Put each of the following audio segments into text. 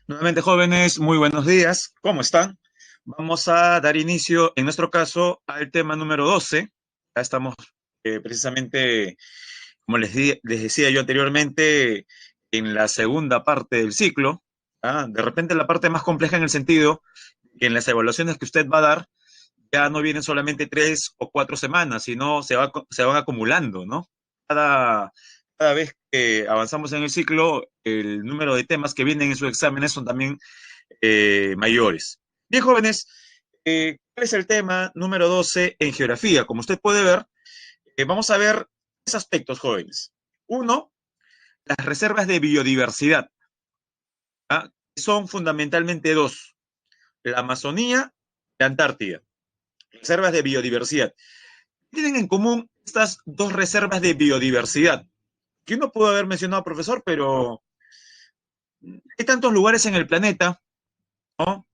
Nuevamente, jóvenes, muy buenos días. ¿Cómo están? Vamos a dar inicio, en nuestro caso, al tema número 12. Ya estamos precisamente, como les decía yo anteriormente, en la segunda parte del ciclo. De repente la parte más compleja en el sentido que en las evaluaciones que usted va a dar ya no vienen solamente 3 o 4 semanas, sino se van acumulando, ¿no? Cada, cada vez que avanzamos en el ciclo, el número de temas que vienen en sus exámenes son también mayores. Bien, jóvenes, ¿cuál es el tema número 12 en geografía? Como usted puede ver, vamos a ver 3 aspectos, jóvenes. Uno, las reservas de biodiversidad. Son fundamentalmente dos, la Amazonía y la Antártida. Reservas de biodiversidad. ¿Qué tienen en común estas dos reservas de biodiversidad? Que uno pudo haber mencionado, profesor, pero hay tantos lugares en el planeta, ¿no?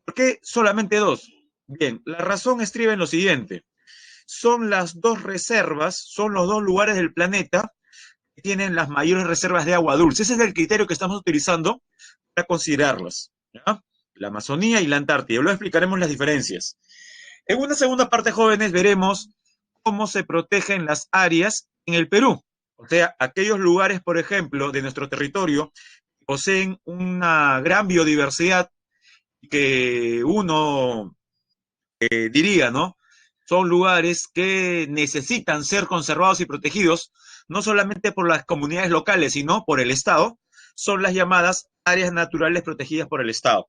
¿Por qué solamente dos? Bien, la razón estriba en lo siguiente. Son las dos reservas, son los dos lugares del planeta que tienen las mayores reservas de agua dulce. Ese es el criterio que estamos utilizando para considerarlas, ¿ya? La Amazonía y la Antártida. Luego explicaremos las diferencias. En una segunda parte, jóvenes, veremos cómo se protegen las áreas en el Perú. O sea, aquellos lugares, por ejemplo, de nuestro territorio poseen una gran biodiversidad que uno diría, ¿no? Son lugares que necesitan ser conservados y protegidos, no solamente por las comunidades locales, sino por el Estado. Son las llamadas áreas naturales protegidas por el Estado.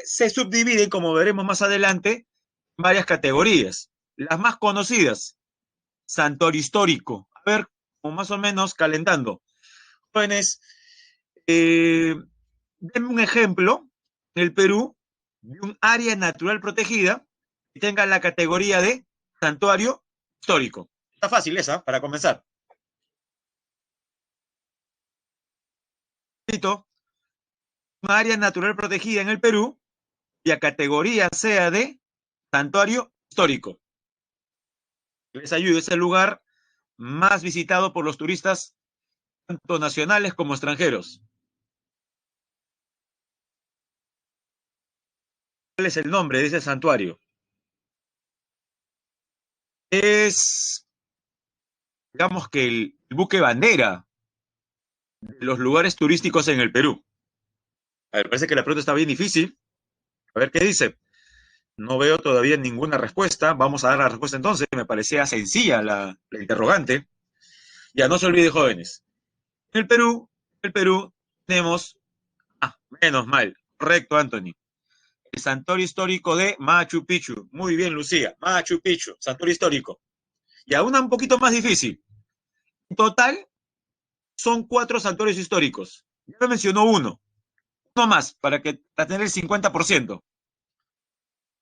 Se subdividen, como veremos más adelante, en varias categorías. Las más conocidas, santuario histórico. A ver, como más o menos calentando. Jóvenes, denme un ejemplo en el Perú de un área natural protegida que tenga la categoría de santuario histórico. Está fácil esa, para comenzar. Un área natural protegida en el Perú cuya categoría sea de santuario histórico. Les ayude, es el lugar más visitado por los turistas, tanto nacionales como extranjeros. ¿Cuál es el nombre de ese santuario? Es, digamos que el buque bandera de los lugares turísticos en el Perú. A ver, parece que la pregunta está bien difícil. A ver qué dice. No veo todavía ninguna respuesta. Vamos a dar la respuesta entonces. Me parecía sencilla la interrogante. Ya no se olvide, jóvenes. En el Perú tenemos, menos mal, correcto, Anthony. El santuario histórico de Machu Picchu. Muy bien, Lucía. Machu Picchu, santuario histórico. Y aún un poquito más difícil. En total, son 4 santuarios históricos. Ya me mencionó uno. Uno más, para tener el 50%.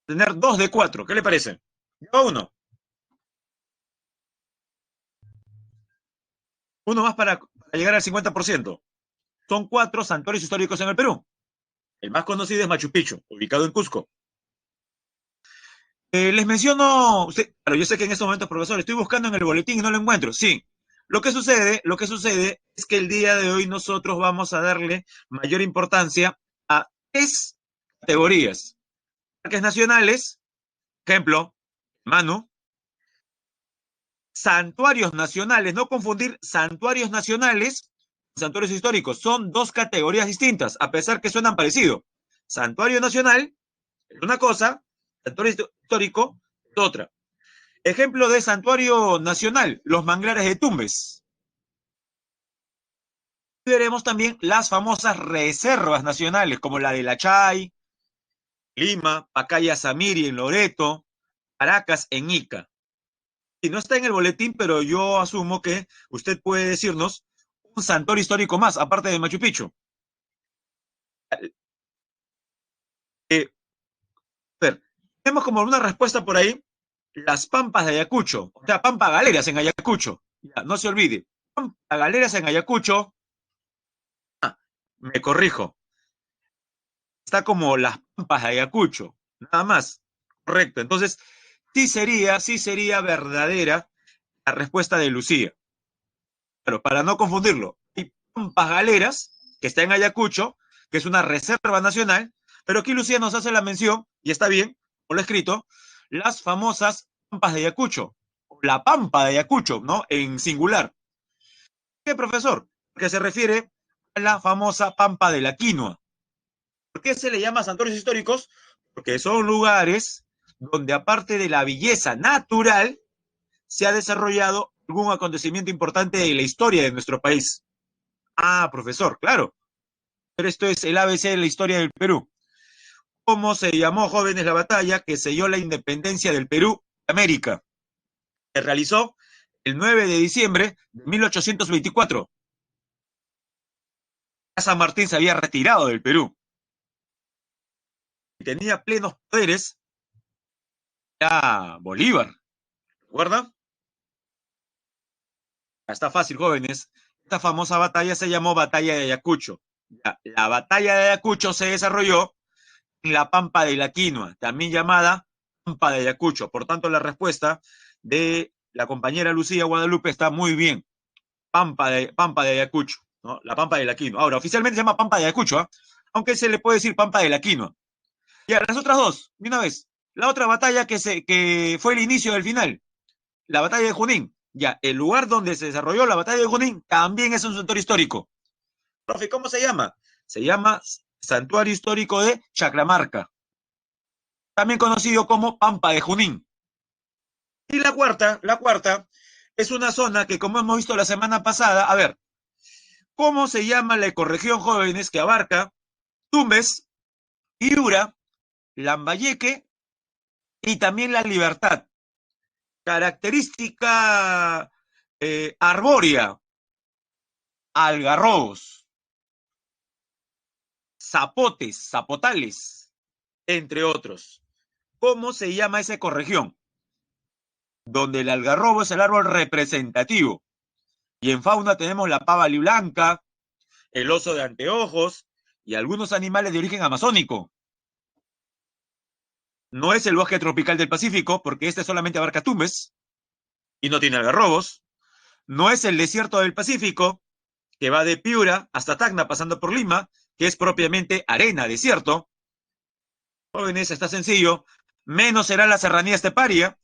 Tener 2 de 4. ¿Qué le parece? Lleva uno. Uno más para llegar al 50%. Son 4 santuarios históricos en el Perú. El más conocido es Machu Picchu, ubicado en Cusco. Les menciono, claro, yo sé que en estos momentos, profesor, estoy buscando en el boletín y no lo encuentro. Sí, lo que sucede es que el día de hoy nosotros vamos a darle mayor importancia a 3 categorías. Parques nacionales, ejemplo, Manu, santuarios nacionales, no confundir santuarios nacionales con santuarios históricos, son 2 categorías distintas, a pesar que suenan parecido. Santuario nacional es una cosa, santuario histórico es otra. Ejemplo de santuario nacional, los manglares de Tumbes. Veremos también las famosas reservas nacionales, como la de La Chay, Lima, Pacaya Samiri en Loreto, Caracas en Ica. Y no está en el boletín, pero yo asumo que usted puede decirnos un santuario histórico más, aparte de Machu Picchu. Eh, a ver, tenemos como una respuesta por ahí, las Pampas de Ayacucho, o sea, Pampa Galeras en Ayacucho. Ya, no se olvide, Pampa Galeras en Ayacucho, me corrijo, está como las Pampas de Ayacucho, nada más. Correcto, entonces sí sería verdadera la respuesta de Lucía. Pero para no confundirlo, hay Pampas Galeras, que está en Ayacucho, que es una reserva nacional, pero aquí Lucía nos hace la mención, y está bien, por lo escrito, las famosas pampas de Ayacucho, la pampa de Ayacucho, ¿no? En singular. ¿Qué, profesor? Que se refiere a la famosa pampa de la quinoa. ¿Por qué se le llama santuarios históricos? Porque son lugares donde, aparte de la belleza natural, se ha desarrollado algún acontecimiento importante de la historia de nuestro país. Ah, profesor, claro. Pero esto es el ABC de la historia del Perú. ¿Cómo se llamó, jóvenes, la batalla que selló la independencia del Perú de América? Se realizó el 9 de diciembre de 1824. San Martín se había retirado del Perú y tenía plenos poderes ya Bolívar. ¿Recuerdan? Está fácil, jóvenes. Esta famosa batalla se llamó Batalla de Ayacucho. La batalla de Ayacucho se desarrolló en la Pampa de la Quinoa, también llamada Pampa de Ayacucho. Por tanto, la respuesta de la compañera Lucía Guadalupe está muy bien. Pampa de Ayacucho, ¿no? La Pampa de la Quinoa. Ahora, oficialmente se llama Pampa de Ayacucho, ¿eh? Aunque se le puede decir Pampa de la Quinoa. Ya, las otras dos, de una vez. La otra batalla que fue el inicio del final, la batalla de Junín. Ya, el lugar donde se desarrolló la batalla de Junín también es un santuario histórico. Profe, ¿cómo se llama? Se llama Santuario Histórico de Chaclamarca, también conocido como Pampa de Junín. Y la cuarta, es una zona que, como hemos visto la semana pasada, a ver, ¿cómo se llama la ecorregión, jóvenes, que abarca Tumbes, Piura, Lambayeque y también La Libertad? Característica arbórea, algarrobos, zapotes, zapotales, entre otros. ¿Cómo se llama esa ecorregión? Donde el algarrobo es el árbol representativo. Y en fauna tenemos la pava blanca, el oso de anteojos y algunos animales de origen amazónico. No es el bosque tropical del Pacífico, porque este solamente abarca Tumbes y no tiene algarrobos. No es el desierto del Pacífico, que va de Piura hasta Tacna, pasando por Lima, que es propiamente arena, desierto. Jóvenes, está sencillo. Menos será la serranía esteparia,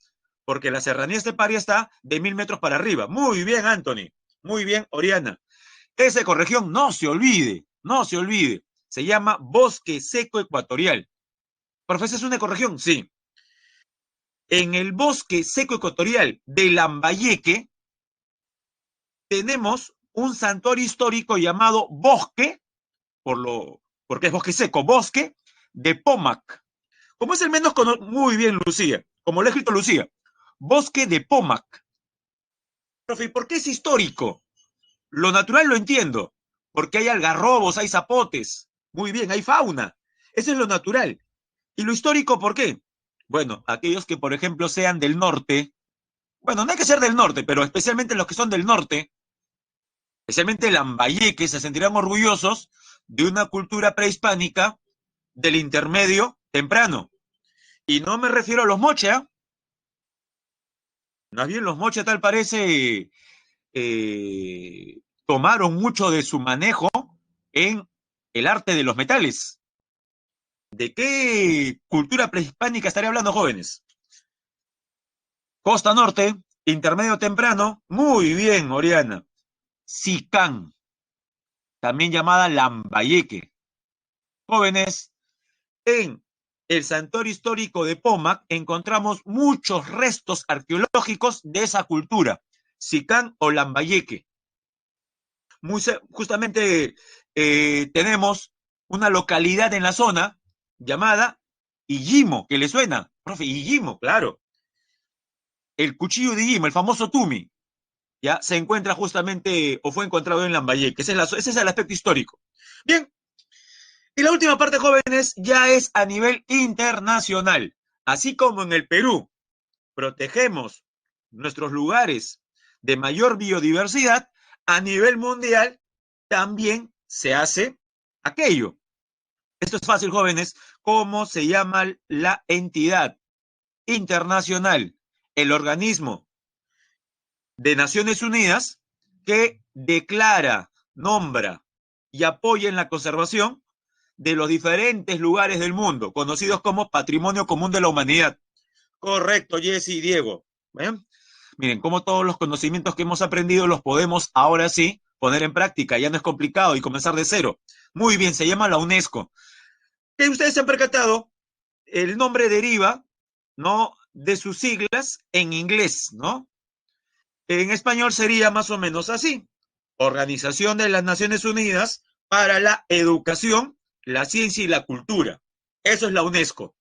porque la serranía esteparia está de 1000 metros para arriba. Muy bien, Anthony. Muy bien, Oriana. Esa ecorregión, no se olvide, no se olvide. Se llama bosque seco ecuatorial. ¿Profesor, es una ecorregión? Sí. En el bosque seco ecuatorial de Lambayeque tenemos un santuario histórico llamado Bosque, porque es bosque seco, Bosque de Pomac. Como es el menos conocido, muy bien, Lucía, como lo ha escrito Lucía, Bosque de Pomac. Profe, ¿por qué es histórico? Lo natural lo entiendo, porque hay algarrobos, hay zapotes, muy bien, hay fauna. Eso es lo natural. ¿Y lo histórico por qué? Bueno, aquellos que, por ejemplo, sean del norte, bueno, no hay que ser del norte, pero especialmente los que son del norte, especialmente Lambayeque, se sentirán orgullosos de una cultura prehispánica del intermedio temprano. Y no me refiero a los moche, ¿eh? Más bien los moche tal parece tomaron mucho de su manejo en el arte de los metales. ¿De qué cultura prehispánica estaría hablando, jóvenes? Costa Norte, intermedio temprano, muy bien, Oriana. Sicán, también llamada Lambayeque. Jóvenes, en el santuario histórico de Pomac encontramos muchos restos arqueológicos de esa cultura, Sicán o Lambayeque. Justamente tenemos una localidad en la zona llamada Illimo, que le suena, profe, Illimo, claro. El cuchillo de Illimo, el famoso Tumi, ya se encuentra justamente o fue encontrado en Lambayeque. Ese es el aspecto histórico. Bien, y la última parte, jóvenes, ya es a nivel internacional. Así como en el Perú protegemos nuestros lugares de mayor biodiversidad, a nivel mundial también se hace aquello. Esto es fácil, jóvenes. ¿Cómo se llama la entidad internacional, el organismo de Naciones Unidas que declara, nombra y apoya en la conservación de los diferentes lugares del mundo, conocidos como Patrimonio Común de la Humanidad. Correcto, Jesse y Diego. ¿Ven? Miren, como todos los conocimientos que hemos aprendido los podemos ahora sí poner en práctica, ya no es complicado y comenzar de cero. Muy bien, se llama la UNESCO. Que ustedes se han percatado, el nombre deriva, ¿no?, de sus siglas en inglés, ¿no? En español sería más o menos así: Organización de las Naciones Unidas para la Educación, la Ciencia y la Cultura. Eso es la UNESCO.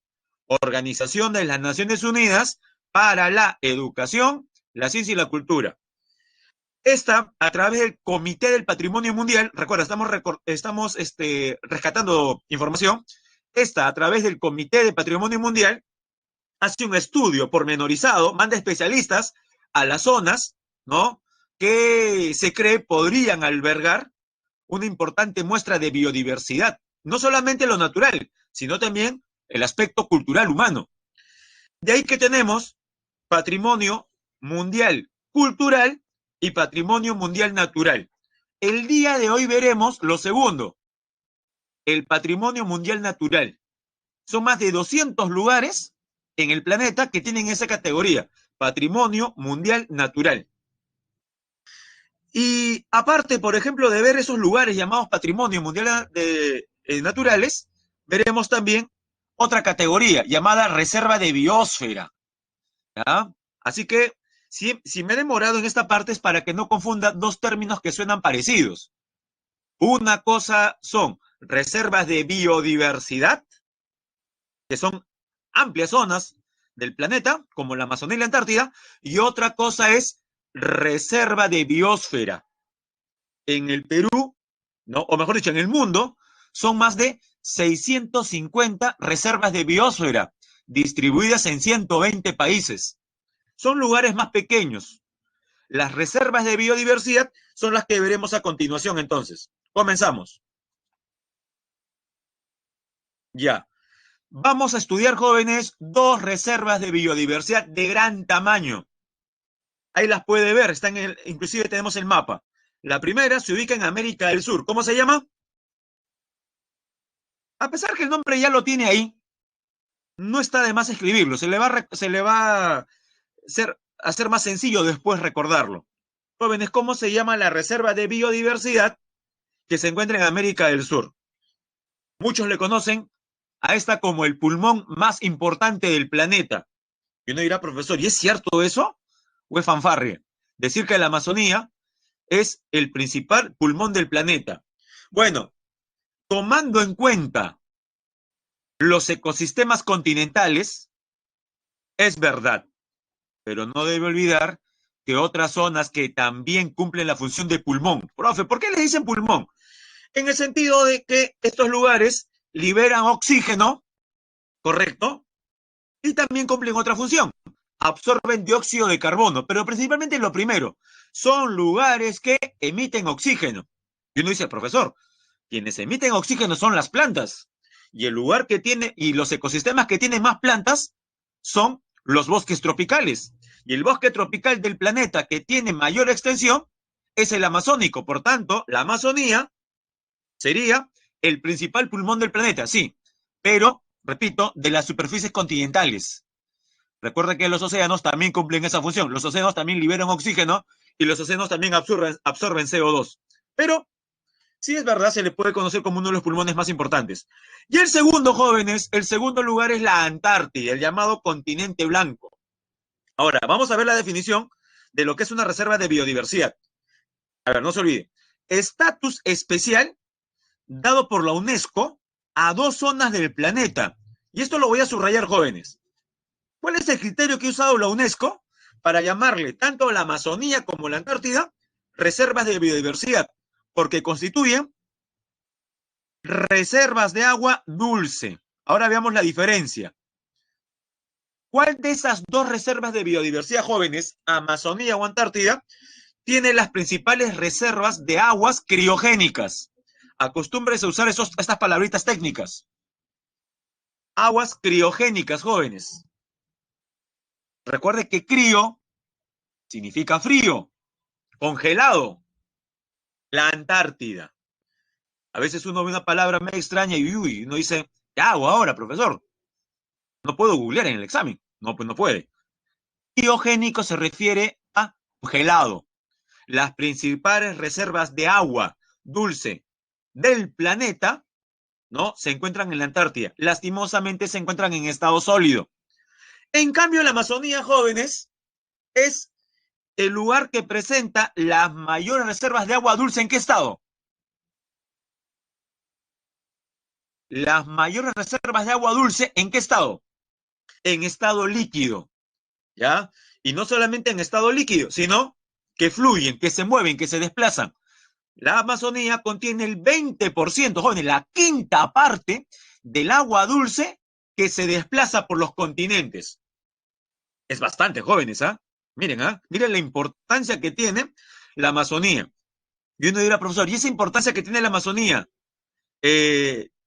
Organización de las Naciones Unidas para la Educación, la Ciencia y la Cultura. Esta, a través del Comité del Patrimonio Mundial, recuerda, estamos rescatando información, esta, a través del Comité de Patrimonio Mundial, hace un estudio pormenorizado, manda especialistas a las zonas, ¿no?, que se cree podrían albergar una importante muestra de biodiversidad, no solamente lo natural, sino también el aspecto cultural humano. De ahí que tenemos patrimonio mundial cultural y patrimonio mundial natural. El día de hoy veremos lo segundo, el patrimonio mundial natural. Son más de 200 lugares en el planeta que tienen esa categoría, patrimonio mundial natural. Y aparte, por ejemplo, de ver esos lugares llamados patrimonio mundial naturales, veremos también otra categoría llamada reserva de biosfera, ¿ya? Así que, si me he demorado en esta parte es para que no confunda dos términos que suenan parecidos. Una cosa son reservas de biodiversidad, que son amplias zonas del planeta, como la Amazonía y la Antártida, y otra cosa es reserva de biosfera. En el Perú, ¿no?, o mejor dicho, en el mundo, son más de 650 reservas de biosfera, distribuidas en 120 países. Son lugares más pequeños. Las reservas de biodiversidad son las que veremos a continuación entonces. Comenzamos. Ya. Vamos a estudiar, jóvenes, dos reservas de biodiversidad de gran tamaño. Ahí las puede ver, inclusive tenemos el mapa. La primera se ubica en América del Sur. ¿Cómo se llama? A pesar que el nombre ya lo tiene ahí, no está de más escribirlo. Se le va a hacer más sencillo después recordarlo. Jóvenes, ¿cómo se llama la reserva de biodiversidad que se encuentra en América del Sur? Muchos le conocen a esta como el pulmón más importante del planeta. Y uno dirá, profesor, ¿y es cierto eso? ¿O es fanfarria? Decir que la Amazonía es el principal pulmón del planeta. Bueno, tomando en cuenta los ecosistemas continentales, es verdad, pero no debe olvidar que otras zonas que también cumplen la función de pulmón. Profe, ¿por qué le dicen pulmón? En el sentido de que estos lugares liberan oxígeno, ¿correcto? Y también cumplen otra función, absorben dióxido de carbono, pero principalmente lo primero, son lugares que emiten oxígeno. Y uno dice, profesor, quienes emiten oxígeno son las plantas, y el lugar que tiene, y los ecosistemas que tienen más plantas son los bosques tropicales. Y el bosque tropical del planeta que tiene mayor extensión es el amazónico. Por tanto, la Amazonía sería el principal pulmón del planeta, sí, pero, repito, de las superficies continentales. Recuerda que los océanos también cumplen esa función. Los océanos también liberan oxígeno y los océanos también absorben CO2. Pero, sí es verdad, se le puede conocer como uno de los pulmones más importantes. Y el segundo, jóvenes, el segundo lugar es la Antártida, el llamado continente blanco. Ahora, vamos a ver la definición de lo que es una reserva de biodiversidad. A ver, no se olvide. Estatus especial dado por la UNESCO a dos zonas del planeta. Y esto lo voy a subrayar, jóvenes. ¿Cuál es el criterio que ha usado la UNESCO para llamarle tanto a la Amazonía como a la Antártida reservas de biodiversidad? Porque constituyen reservas de agua dulce. Ahora veamos la diferencia. ¿Cuál de esas dos reservas de biodiversidad, jóvenes, Amazonía o Antártida, tiene las principales reservas de aguas criogénicas? Acostúmbrese a usar estas palabritas técnicas. Aguas criogénicas, jóvenes. Recuerde que crío significa frío, congelado. La Antártida. A veces uno ve una palabra medio extraña y uy, uno dice, ¿qué hago ahora, profesor? No puedo googlear en el examen. No, pues no puede. Biogénico se refiere a gelado. Las principales reservas de agua dulce del planeta, ¿no? Se encuentran en la Antártida. Lastimosamente se encuentran en estado sólido. En cambio, la Amazonía, jóvenes, es el lugar que presenta las mayores reservas de agua dulce. ¿En qué estado? Las mayores reservas de agua dulce, ¿en qué estado? En estado líquido, ¿ya? Y no solamente en estado líquido, sino que fluyen, que se mueven, que se desplazan. La Amazonía contiene el 20%, jóvenes, la quinta parte del agua dulce que se desplaza por los continentes. Es bastante, jóvenes, ¿ah? Miren, ¿ah? Miren la importancia que tiene la Amazonía. Y uno dirá, profesor, ¿y esa importancia que tiene la Amazonía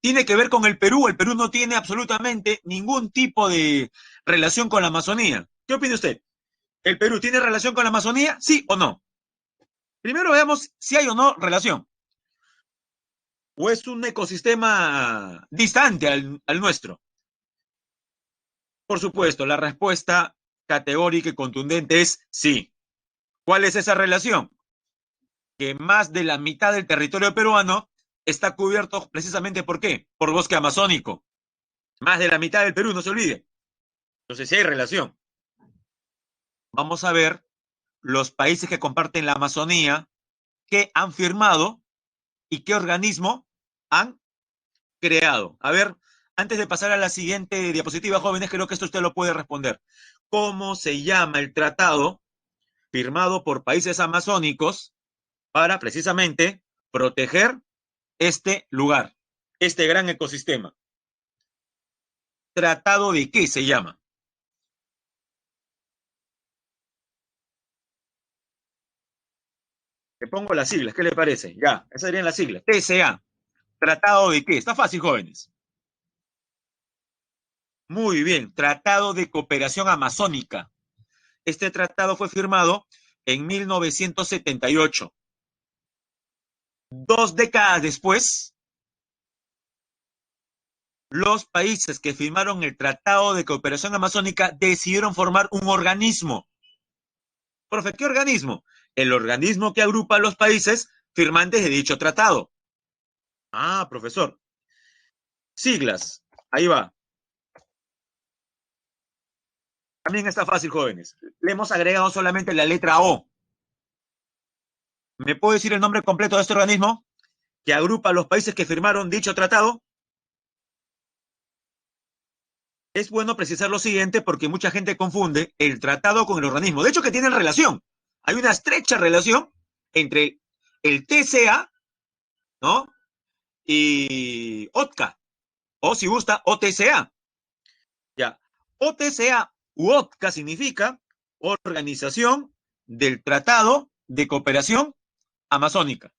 tiene que ver con el Perú? El Perú no tiene absolutamente ningún tipo de relación con la Amazonía. ¿Qué opina usted? ¿El Perú tiene relación con la Amazonía? ¿Sí o no? Primero veamos si hay o no relación. ¿O es un ecosistema distante al nuestro? Por supuesto, la respuesta categórica y contundente es sí. ¿Cuál es esa relación? Que más de la mitad del territorio peruano está cubierto precisamente ¿por qué? Por bosque amazónico. Más de la mitad del Perú, no se olvide. Entonces, sí hay relación. Vamos a ver los países que comparten la Amazonía, que han firmado y qué organismo han creado. A ver, antes de pasar a la siguiente diapositiva, jóvenes, creo que esto usted lo puede responder. ¿Cómo se llama el tratado firmado por países amazónicos para precisamente proteger este lugar, este gran ecosistema? ¿Tratado de qué se llama? Le pongo las siglas, ¿qué le parece? Ya, esas serían las siglas. TCA. ¿Tratado de qué? Está fácil, jóvenes. Muy bien, Tratado de Cooperación Amazónica. Este tratado fue firmado en 1978. 2 décadas después, los países que firmaron el Tratado de Cooperación Amazónica decidieron formar un organismo. Profe, ¿qué organismo? El organismo que agrupa a los países firmantes de dicho tratado. Ah, profesor. Siglas. Ahí va. También está fácil, jóvenes. Le hemos agregado solamente la letra O. ¿Me puede decir el nombre completo de este organismo que agrupa a los países que firmaron dicho tratado? Es bueno precisar lo siguiente porque mucha gente confunde el tratado con el organismo. De hecho, que tienen relación. Hay una estrecha relación entre el TCA, ¿no? Y OTCA, o si gusta, OTCA. Ya. OTCA u OTCA significa Organización del Tratado de Cooperación Amazónica.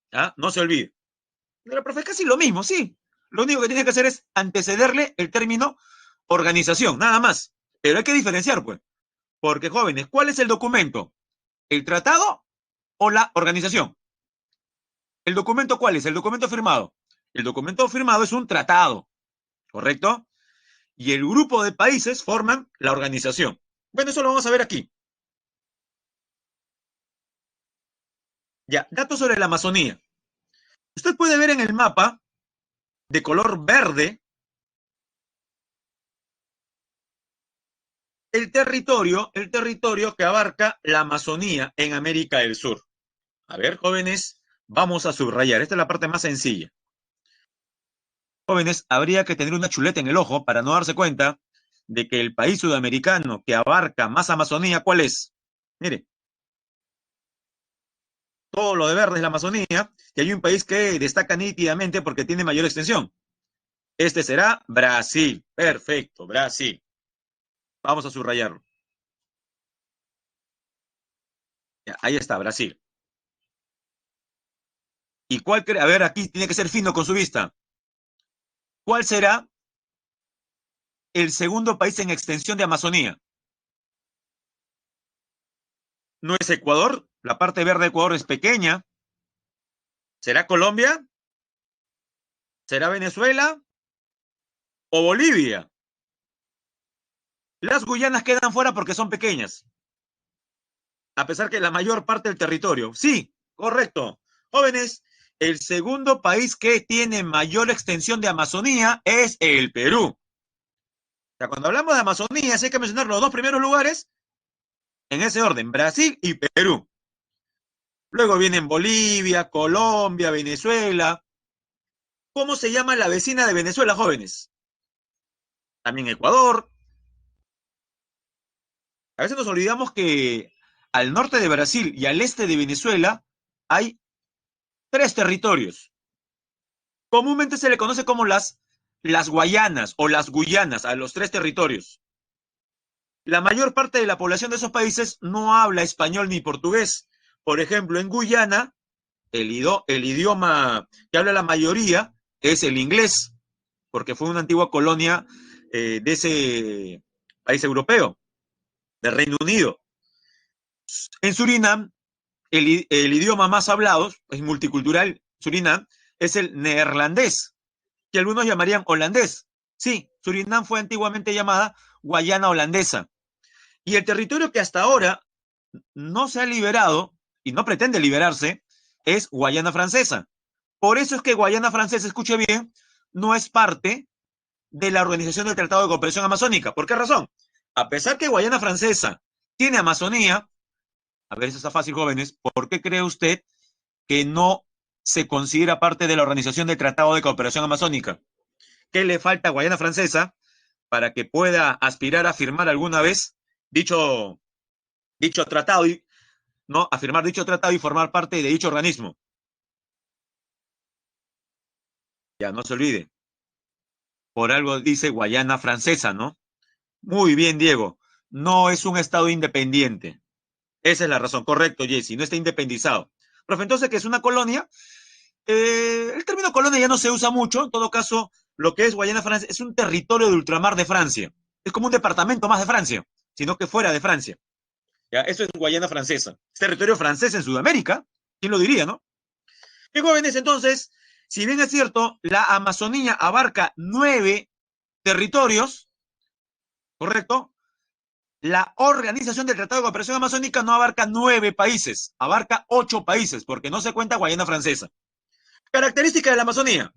¿Ya? No se olvide. Pero, profe, es casi lo mismo, sí. Lo único que tiene que hacer es antecederle el término organización, nada más. Pero hay que diferenciar, pues. Porque, jóvenes, ¿cuál es el documento? ¿El tratado o la organización? ¿El documento cuál es? El documento firmado. El documento firmado es un tratado, ¿correcto? Y el grupo de países forman la organización. Bueno, eso lo vamos a ver aquí. Ya, datos sobre la Amazonía. Usted puede ver en el mapa de color verde el territorio que abarca la Amazonía en América del Sur. A ver, jóvenes, vamos a subrayar. Esta es la parte más sencilla. Jóvenes, habría que tener una chuleta en el ojo para no darse cuenta de que el país sudamericano que abarca más Amazonía, ¿cuál es? Mire, todo lo de verde es la Amazonía, y hay un país que destaca nítidamente porque tiene mayor extensión. Este será Brasil. Perfecto, Brasil. Vamos a subrayarlo. Ya, ahí está, Brasil. ¿Y cuál cree? A ver, aquí tiene que ser fino con su vista. ¿Cuál será el segundo país en extensión de Amazonía? ¿No es Ecuador? La parte verde de Ecuador es pequeña. ¿Será Colombia? ¿Será Venezuela o Bolivia? Las Guyanas quedan fuera porque son pequeñas, a pesar que la mayor parte del territorio. Sí, correcto. Jóvenes, el segundo país que tiene mayor extensión de Amazonía es el Perú. O sea, cuando hablamos de Amazonía, sí hay que mencionar los dos primeros lugares en ese orden, Brasil y Perú. Luego vienen Bolivia, Colombia, Venezuela. ¿Cómo se llama la vecina de Venezuela, jóvenes? También Ecuador. A veces nos olvidamos que al norte de Brasil y al este de Venezuela hay tres territorios. Comúnmente se le conoce como las Guayanas o las Guyanas a los tres territorios. La mayor parte de la población de esos países no habla español ni portugués. Por ejemplo, en Guyana, el idioma que habla la mayoría es el inglés, porque fue una antigua colonia de ese país europeo, del Reino Unido. En Surinam, el idioma más hablado, es multicultural, Surinam, es el neerlandés, que algunos llamarían holandés. Sí, Surinam fue antiguamente llamada Guayana holandesa. Y el territorio que hasta ahora no se ha liberado y no pretende liberarse es Guayana francesa. Por eso es que Guayana francesa, escuche bien, no es parte de la Organización del Tratado de Cooperación Amazónica. ¿Por qué razón? A pesar que Guayana francesa tiene Amazonía, a ver, eso está fácil, jóvenes, ¿por qué cree usted que no se considera parte de la Organización del Tratado de Cooperación Amazónica? ¿Qué le falta a Guayana francesa para que pueda aspirar a firmar alguna vez dicho, dicho tratado y no a firmar dicho tratado y formar parte de dicho organismo? Ya no se olvide, por algo dice Guayana francesa, ¿no? Muy bien, Diego. No es un estado independiente. Esa es la razón, correcto, Jesse, no está independizado. Profe, entonces, ¿qué es una colonia? El término colonia ya no se usa mucho, en todo caso, lo que es Guayana Francia es un territorio de ultramar de Francia. Es como un departamento más de Francia, sino que fuera de Francia. ¿Ya? Eso es Guayana francesa. Es territorio francés en Sudamérica, ¿quién lo diría, no? Y jóvenes, entonces, si bien es cierto, la Amazonía abarca 9 territorios, ¿correcto? La Organización del Tratado de Cooperación Amazónica no abarca 9 países, abarca 8 países, porque no se cuenta Guayana francesa. Característica de la Amazonía: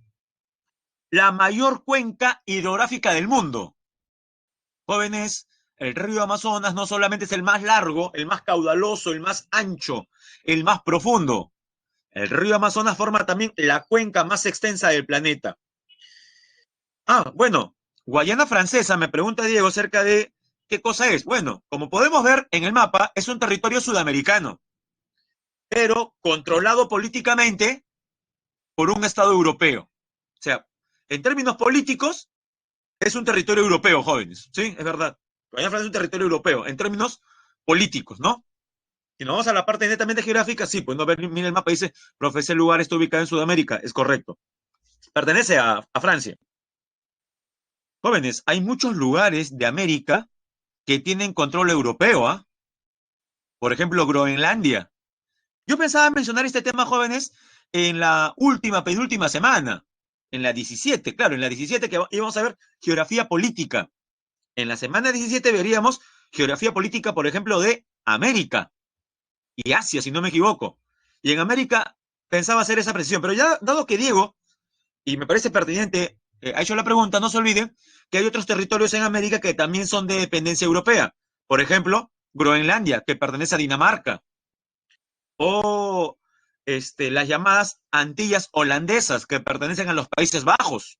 la mayor cuenca hidrográfica del mundo. Jóvenes, el río Amazonas no solamente es el más largo, el más caudaloso, el más ancho, el más profundo. El río Amazonas forma también la cuenca más extensa del planeta. Ah, bueno, Guayana francesa, me pregunta Diego acerca de qué cosa es. Bueno, como podemos ver en el mapa, es un territorio sudamericano, pero controlado políticamente por un Estado europeo. O sea, en términos políticos, es un territorio europeo, jóvenes. Sí, es verdad. Guayana francesa es un territorio europeo, en términos políticos, ¿no? Si nos vamos a la parte netamente geográfica, sí, pues no ver, mira el mapa, dice, profe, ese lugar está ubicado en Sudamérica, es correcto. Pertenece a Francia. Jóvenes, hay muchos lugares de América que tienen control europeo, ¿ah? Por ejemplo, Groenlandia. Yo pensaba mencionar este tema, jóvenes, en la última, penúltima semana, en la 17, claro, en la 17 que íbamos a ver geografía política. En la semana 17 veríamos geografía política, por ejemplo, de América y Asia, si no me equivoco. Y en América pensaba hacer esa precisión, pero ya dado que Diego, y me parece pertinente, ha hecho la pregunta, no se olviden que hay otros territorios en América que también son de dependencia europea. Por ejemplo, Groenlandia, que pertenece a Dinamarca, o las llamadas Antillas holandesas, que pertenecen a los Países Bajos,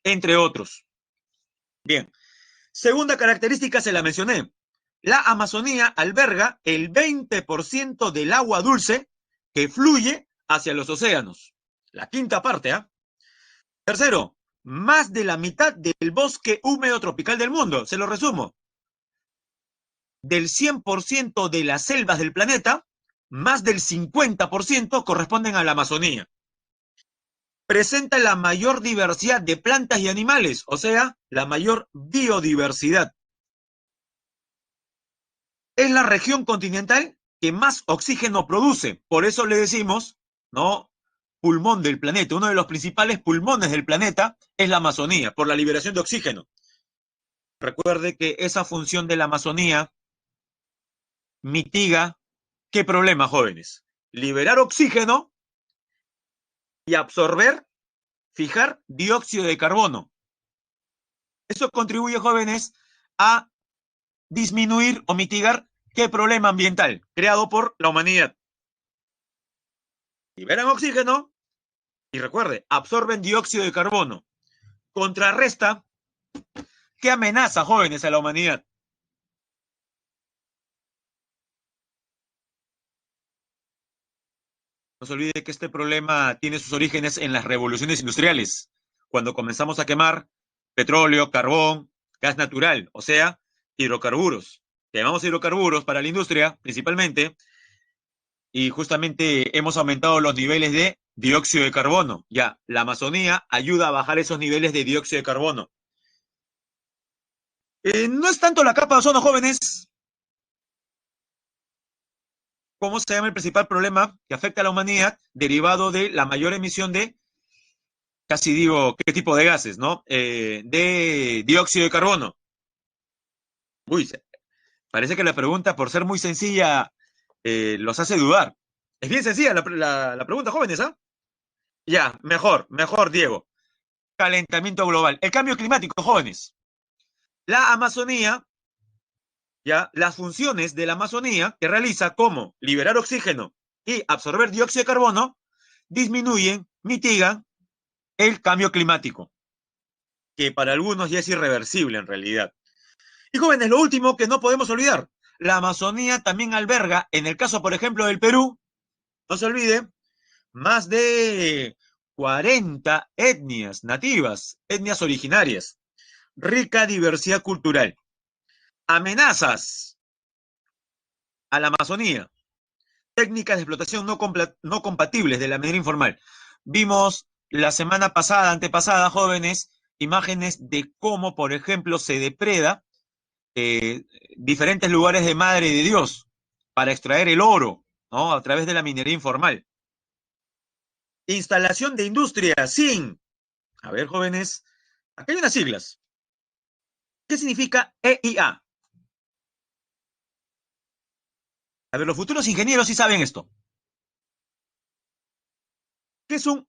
entre otros. Bien, segunda característica se la mencioné. La Amazonía alberga el 20% del agua dulce que fluye hacia los océanos. La quinta parte, ¿ah? Tercero, más de la mitad del bosque húmedo tropical del mundo. Se lo resumo. Del 100% de las selvas del planeta, más del 50% corresponden a la Amazonía. Presenta la mayor diversidad de plantas y animales, o sea, la mayor biodiversidad. Es la región continental que más oxígeno produce. Por eso le decimos, ¿no? pulmón del planeta, uno de los principales pulmones del planeta es la Amazonía, por la liberación de oxígeno. Recuerde que esa función de la Amazonía mitiga, ¿qué problema, jóvenes? Liberar oxígeno y absorber, fijar dióxido de carbono. Eso contribuye, jóvenes, a disminuir o mitigar qué problema ambiental creado por la humanidad. Liberan oxígeno y recuerde, absorben dióxido de carbono. Contrarresta, ¿qué amenaza, jóvenes, a la humanidad? No se olvide que este problema tiene sus orígenes en las revoluciones industriales, cuando comenzamos a quemar petróleo, carbón, gas natural, o sea, hidrocarburos. Llamamos hidrocarburos para la industria, principalmente, y justamente hemos aumentado los niveles de dióxido de carbono. Ya, la Amazonía ayuda a bajar esos niveles de dióxido de carbono. No es tanto la capa de ozono, jóvenes. ¿Cómo se llama el principal problema que afecta a la humanidad derivado de la mayor emisión de, casi digo, qué tipo de gases, ¿no? De dióxido de carbono. Uy, parece que la pregunta, por ser muy sencilla, los hace dudar. Es bien sencilla la pregunta, jóvenes, ¿ah? Ya, mejor, Diego. Calentamiento global. El cambio climático, jóvenes. La Amazonía, ya, las funciones de la Amazonía que realiza como liberar oxígeno y absorber dióxido de carbono, disminuyen, mitigan el cambio climático, que para algunos ya es irreversible en realidad. Y jóvenes, lo último que no podemos olvidar, la Amazonía también alberga, en el caso, por ejemplo, del Perú, no se olvide, más de 40 etnias nativas, etnias originarias, rica diversidad cultural. Amenazas a la Amazonía, técnicas de explotación no compatibles de la minera informal. Vimos la semana pasada, antepasada, jóvenes, imágenes de cómo, por ejemplo, se depreda eh, diferentes lugares de Madre de Dios para extraer el oro, ¿no? A través de la minería informal. Instalación de industria, sin. A ver, jóvenes, aquí hay unas siglas. ¿Qué significa EIA? A ver, los futuros ingenieros sí saben esto. ¿Qué es un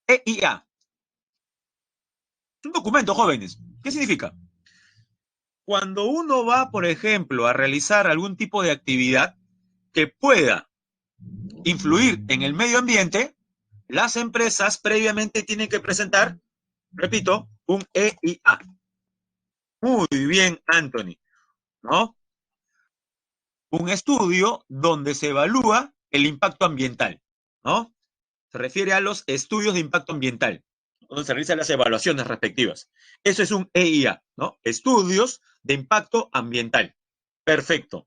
EIA? Es un documento, jóvenes. ¿Qué significa? Cuando uno va, por ejemplo, a realizar algún tipo de actividad que pueda influir en el medio ambiente, las empresas previamente tienen que presentar, repito, un EIA. Muy bien, Anthony, ¿no? Un estudio donde se evalúa el impacto ambiental, ¿no? Se refiere a los estudios de impacto ambiental, donde se realizan las evaluaciones respectivas. Eso es un EIA, ¿no? Estudios de impacto ambiental. Perfecto.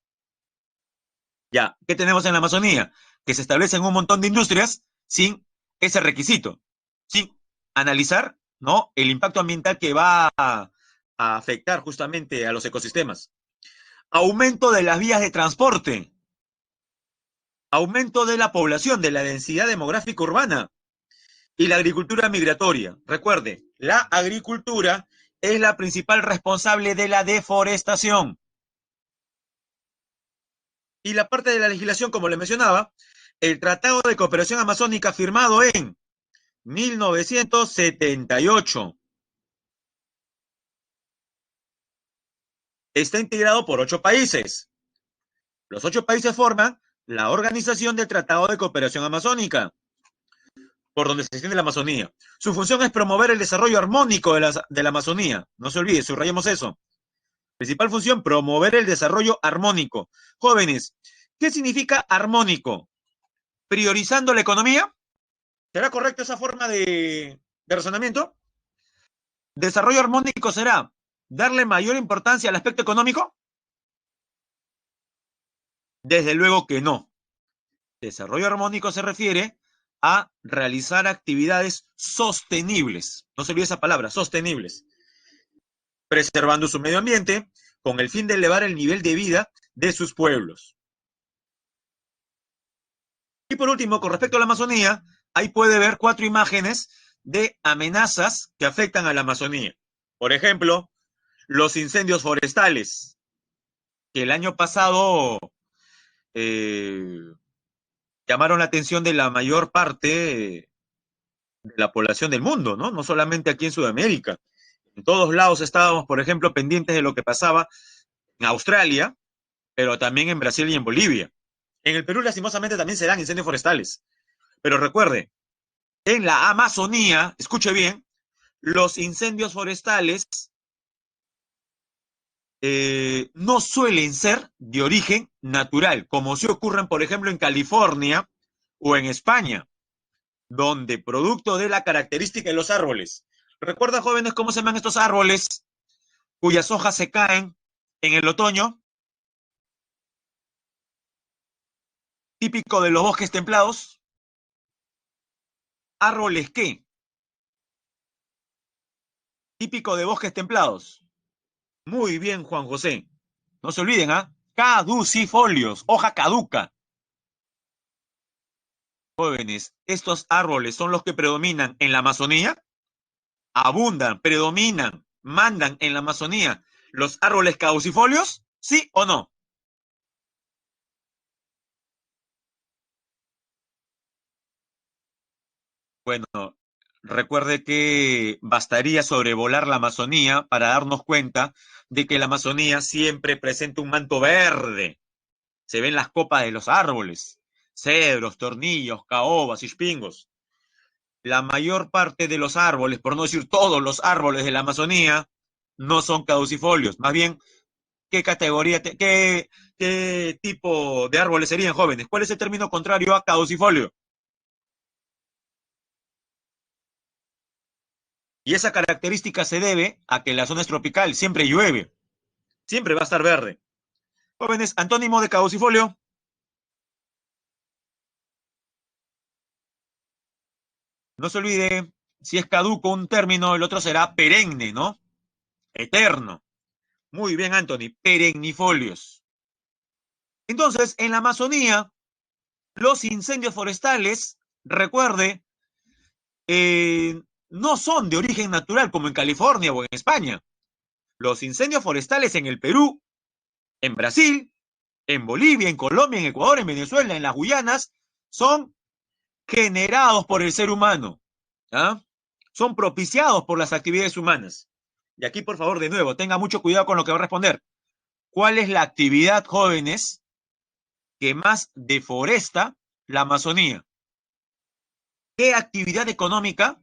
Ya, ¿qué tenemos en la Amazonía? Que se establecen un montón de industrias sin ese requisito, sin analizar, ¿no? El impacto ambiental que va a afectar justamente a los ecosistemas. Aumento de las vías de transporte, aumento de la población, de la densidad demográfica urbana y la agricultura migratoria. Recuerde, la agricultura es la principal responsable de la deforestación. Y la parte de la legislación, como le mencionaba, el Tratado de Cooperación Amazónica firmado en 1978. Está integrado por 8 países. Los 8 países forman la Organización del Tratado de Cooperación Amazónica, por donde se extiende la Amazonía. Su función es promover el desarrollo armónico de la Amazonía. No se olvide, subrayemos eso. Principal función, promover el desarrollo armónico. Jóvenes, ¿qué significa armónico? ¿Priorizando la economía? ¿Será correcta esa forma de razonamiento? ¿Desarrollo armónico será darle mayor importancia al aspecto económico? Desde luego que no. Desarrollo armónico se refiere a realizar actividades sostenibles. No se olvide esa palabra, sostenibles. Preservando su medio ambiente con el fin de elevar el nivel de vida de sus pueblos. Y por último, con respecto a la Amazonía, ahí puede ver 4 imágenes de amenazas que afectan a la Amazonía. Por ejemplo, los incendios forestales, que el año pasado eh, llamaron la atención de la mayor parte de la población del mundo, ¿no? No solamente aquí en Sudamérica. En todos lados estábamos, por ejemplo, pendientes de lo que pasaba en Australia, pero también en Brasil y en Bolivia. En el Perú, lastimosamente, también se dan incendios forestales. Pero recuerde, en la Amazonía, escuche bien, los incendios forestales no suelen ser de origen natural, como si ocurren, por ejemplo, en California o en España, donde producto de la característica de los árboles. ¿Recuerdan, jóvenes, cómo se llaman estos árboles cuyas hojas se caen en el otoño? Típico de los bosques templados. ¿Árboles qué? Típico de bosques templados. Muy bien, Juan José. No se olviden, ¿ah? Caducifolios, hoja caduca. Jóvenes, estos árboles son los que predominan en la Amazonía, abundan, predominan, mandan en la Amazonía los árboles caducifolios, ¿sí o no? Bueno, recuerde que bastaría sobrevolar la Amazonía para darnos cuenta de que la Amazonía siempre presenta un manto verde. Se ven las copas de los árboles, cedros, tornillos, caobas y espingos. La mayor parte de los árboles, por no decir todos los árboles de la Amazonía, no son caducifolios. Más bien, ¿qué categoría, qué tipo de árboles serían, jóvenes? ¿Cuál es el término contrario a caducifolio? Y esa característica se debe a que en la zona es tropical, siempre llueve, siempre va a estar verde. Jóvenes, antónimo de caducifolio, no se olvide, si es caduco un término, el otro será perenne, ¿no? Eterno. Muy bien, Anthony, perennifolios. Entonces, en la Amazonía, los incendios forestales, recuerde, no son de origen natural como en California o en España. Los incendios forestales en el Perú, en Brasil, en Bolivia, en Colombia, en Ecuador, en Venezuela, en las Guyanas, son generados por el ser humano. ¿Ah? Son propiciados por las actividades humanas. Y aquí, por favor, de nuevo, tenga mucho cuidado con lo que va a responder. ¿Cuál es la actividad, jóvenes, que más deforesta la Amazonía? ¿Qué actividad económica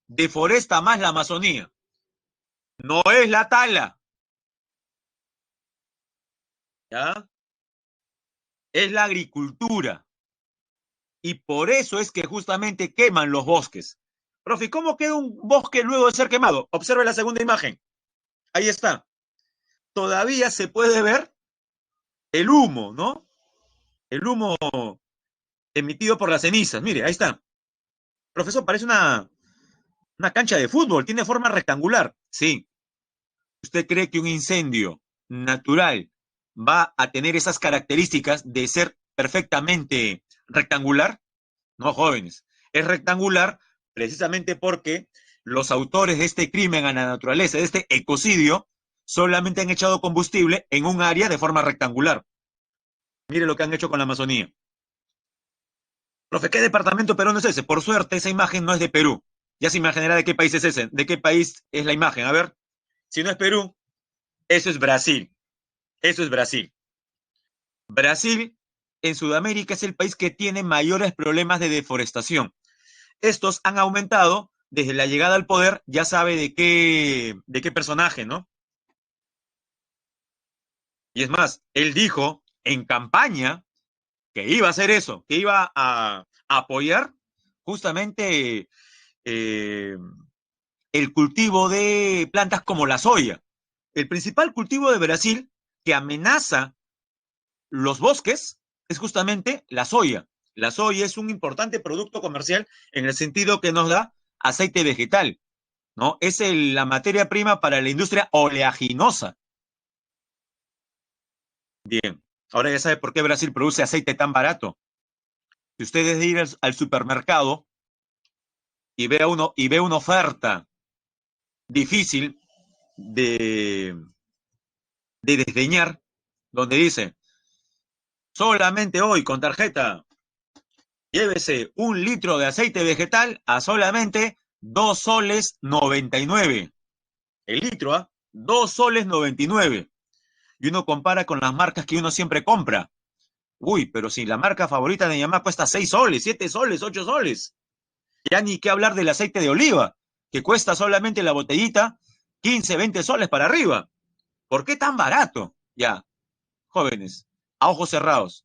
deforesta más la Amazonía? No es la tala, ¿ya? Es la agricultura. Y por eso es que justamente queman los bosques. Profe, ¿cómo queda un bosque luego de ser quemado? Observe la segunda imagen. Ahí está. Todavía se puede ver el humo, ¿no? El humo emitido por las cenizas. Mire, ahí está. Profesor, parece una cancha de fútbol, tiene forma rectangular. Sí. ¿Usted cree que un incendio natural va a tener esas características de ser perfectamente rectangular? No, jóvenes. Es rectangular precisamente porque los autores de este crimen a la naturaleza, de este ecocidio, solamente han echado combustible en un área de forma rectangular. Mire lo que han hecho con la Amazonía. Profe, ¿qué departamento peruano es ese? Por suerte, esa imagen no es de Perú. Ya se imaginará de qué país es ese, de qué país es la imagen. A ver, si no es Perú, eso es Brasil. Eso es Brasil. Brasil, en Sudamérica, es el país que tiene mayores problemas de deforestación. Estos han aumentado desde la llegada al poder, ya sabe de qué personaje, ¿no? Y es más, él dijo en campaña que iba a hacer eso, que iba a apoyar justamente eh, el cultivo de plantas como la soya. El principal cultivo de Brasil que amenaza los bosques es justamente la soya. La soya es un importante producto comercial en el sentido que nos da aceite vegetal, ¿no? Es la materia prima para la industria oleaginosa. Bien, ahora ya sabe por qué Brasil produce aceite tan barato. Si ustedes ir al supermercado y ve una oferta difícil de, de desdeñar, donde dice, solamente hoy con tarjeta, llévese 1 litro de aceite vegetal a solamente 2 soles 99. El litro, ¿ah? 2 soles 99. Y uno compara con las marcas que uno siempre compra. Uy, pero si la marca favorita de mi mamá cuesta 6 soles, 7 soles, 8 soles. Ya ni qué hablar del aceite de oliva, que cuesta solamente la botellita 15, 20 soles para arriba. ¿Por qué tan barato? Ya, jóvenes, a ojos cerrados.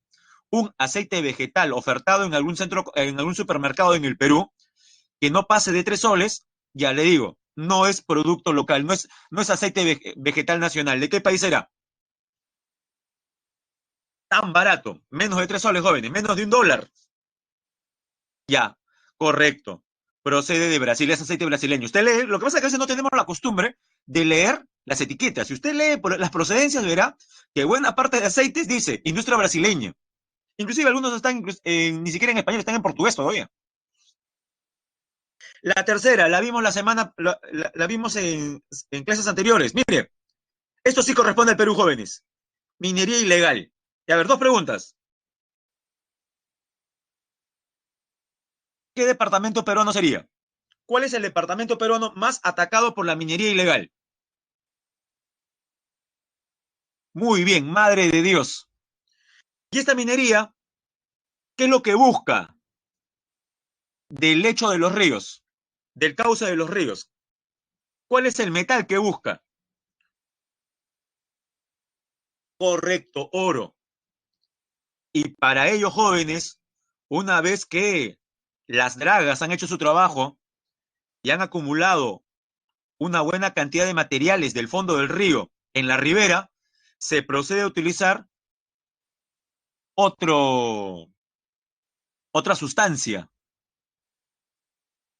Un aceite vegetal ofertado en algún centro, en algún supermercado en el Perú, que no pase de 3 soles, ya le digo, no es producto local, no es aceite vegetal nacional. ¿De qué país será? Tan barato, menos de 3 soles, jóvenes, menos de $1. Ya, correcto. Procede de Brasil, es aceite brasileño. Usted lee, lo que pasa es que a veces no tenemos la costumbre de leer las etiquetas. Si usted lee por las procedencias, verá que buena parte de aceites dice industria brasileña. Inclusive algunos están ni siquiera en español, están en portugués todavía. La tercera, la vimos la vimos en clases anteriores. Mire, esto sí corresponde al Perú, jóvenes. Minería ilegal. Y a ver, dos preguntas. ¿Qué departamento peruano sería? ¿Cuál es el departamento peruano más atacado por la minería ilegal? Muy bien, madre de Dios. Y esta minería, ¿qué es lo que busca del lecho de los ríos, del cauce de los ríos? ¿Cuál es el metal que busca? Correcto, oro. Y para ellos, jóvenes, una vez que las dragas han hecho su trabajo y han acumulado una buena cantidad de materiales del fondo del río en la ribera, se procede a utilizar otro, otra sustancia,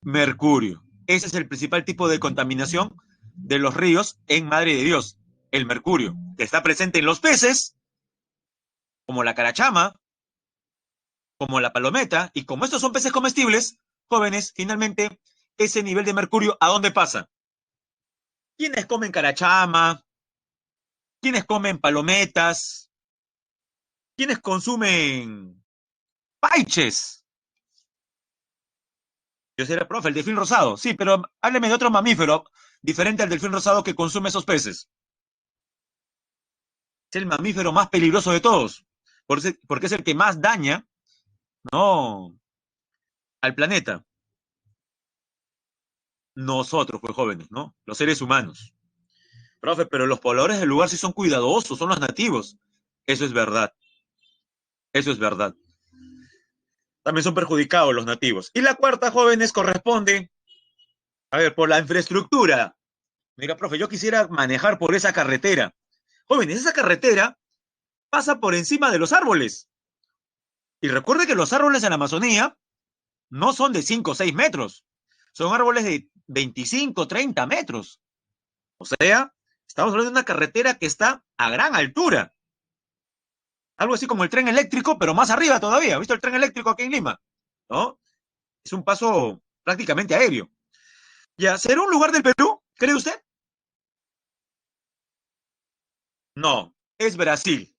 mercurio. Ese es el principal tipo de contaminación de los ríos en Madre de Dios, el mercurio, que está presente en los peces, como la carachama, como la palometa, y como estos son peces comestibles, jóvenes, finalmente, ese nivel de mercurio, ¿a dónde pasa? ¿Quiénes comen carachama? ¿Quiénes comen palometas? ¿Quiénes consumen paiches? Yo seré profe, el delfín rosado. Sí, pero hábleme de otro mamífero diferente al delfín rosado que consume esos peces. Es el mamífero más peligroso de todos, porque es el que más daña, ¿no?, al planeta. Nosotros, pues jóvenes, ¿no? Los seres humanos. Profe, pero los pobladores del lugar sí son cuidadosos, son los nativos. Eso es verdad, eso es verdad. También son perjudicados los nativos. Y la cuarta, jóvenes, corresponde, a ver, por la infraestructura. Mira, profe, yo quisiera manejar por esa carretera. Jóvenes, esa carretera pasa por encima de los árboles. Y recuerde que los árboles en la Amazonía no son de 5 o 6 metros. Son árboles de 25, 30 metros. O sea, estamos hablando de una carretera que está a gran altura. Algo así como el tren eléctrico, pero más arriba todavía. ¿Visto el tren eléctrico aquí en Lima? ¿No? Es un paso prácticamente aéreo. ¿Ya será un lugar del Perú? ¿Cree usted? No, es Brasil,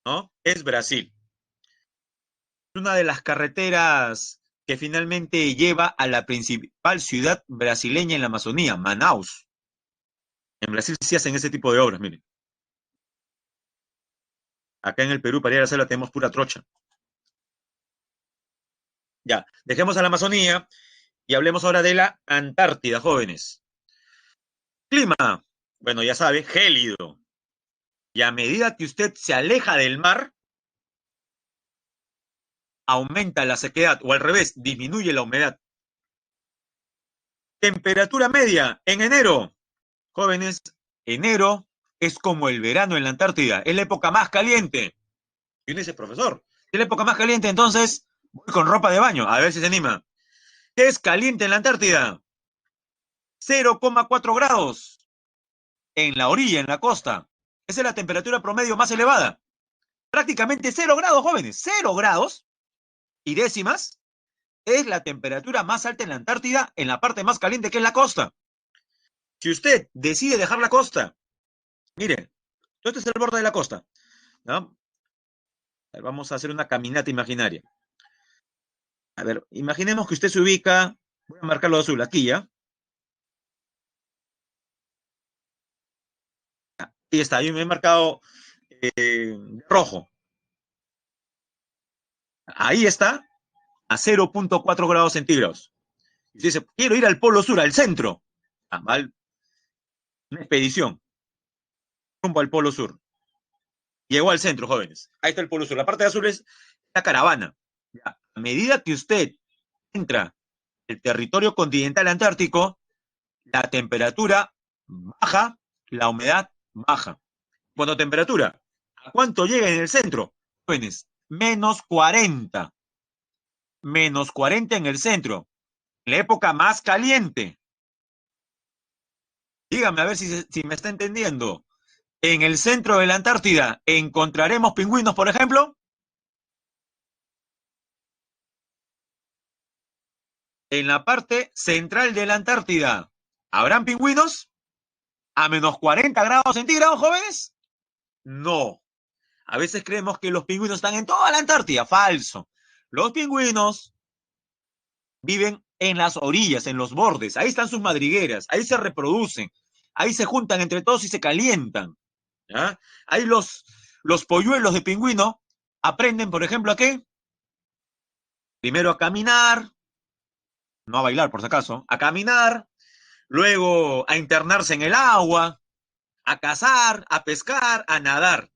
¿no? Es Brasil. Es una de las carreteras que finalmente lleva a la principal ciudad brasileña en la Amazonía, Manaus. En Brasil sí hacen ese tipo de obras, miren. Acá en el Perú, para ir a hacerla, tenemos pura trocha. Ya, dejemos a la Amazonía y hablemos ahora de la Antártida, jóvenes. Clima, bueno, ya sabe, gélido. Y a medida que usted se aleja del mar, aumenta la sequedad, o al revés, disminuye la humedad. Temperatura media en enero. Jóvenes, enero es como el verano en la Antártida, es la época más caliente. Y uno dice, profesor, es la época más caliente, entonces voy con ropa de baño, a ver si se anima. ¿Qué es caliente en la Antártida? 0,4 grados en la orilla, en la costa. Esa es la temperatura promedio más elevada. Prácticamente 0 grados, jóvenes, 0 grados y décimas es la temperatura más alta en la Antártida, en la parte más caliente que es la costa. Si usted decide dejar la costa, mire, este es el borde de la costa, ¿no? Vamos a hacer una caminata imaginaria. A ver, imaginemos que usted se ubica, voy a marcarlo azul, aquí ya. Ahí está, yo me he marcado rojo. Ahí está, a 0,4 grados centígrados. Y usted dice, quiero ir al polo sur, al centro. Va una expedición rumbo al polo sur. Llegó al centro, jóvenes. Ahí está el polo sur. La parte de azul es la caravana. Ya. A medida que usted entra el territorio continental antártico, la temperatura baja, la humedad baja. Cuando temperatura, ¿a cuánto llega en el centro? Jóvenes, -40. -40 en el centro. En la época más caliente. Dígame a ver si me está entendiendo. En el centro de la Antártida, ¿encontraremos pingüinos, por ejemplo? En la parte central de la Antártida, ¿habrán pingüinos? ¿A -40 grados centígrados, jóvenes? No. A veces creemos que los pingüinos están en toda la Antártida. Falso. Los pingüinos viven en las orillas, en los bordes. Ahí están sus madrigueras. Ahí se reproducen. Ahí se juntan entre todos y se calientan. ¿Ya? Ahí los polluelos de pingüino aprenden, por ejemplo, ¿a qué? Primero a caminar, no a bailar por si acaso, a caminar, luego a internarse en el agua, a cazar, a pescar, a nadar,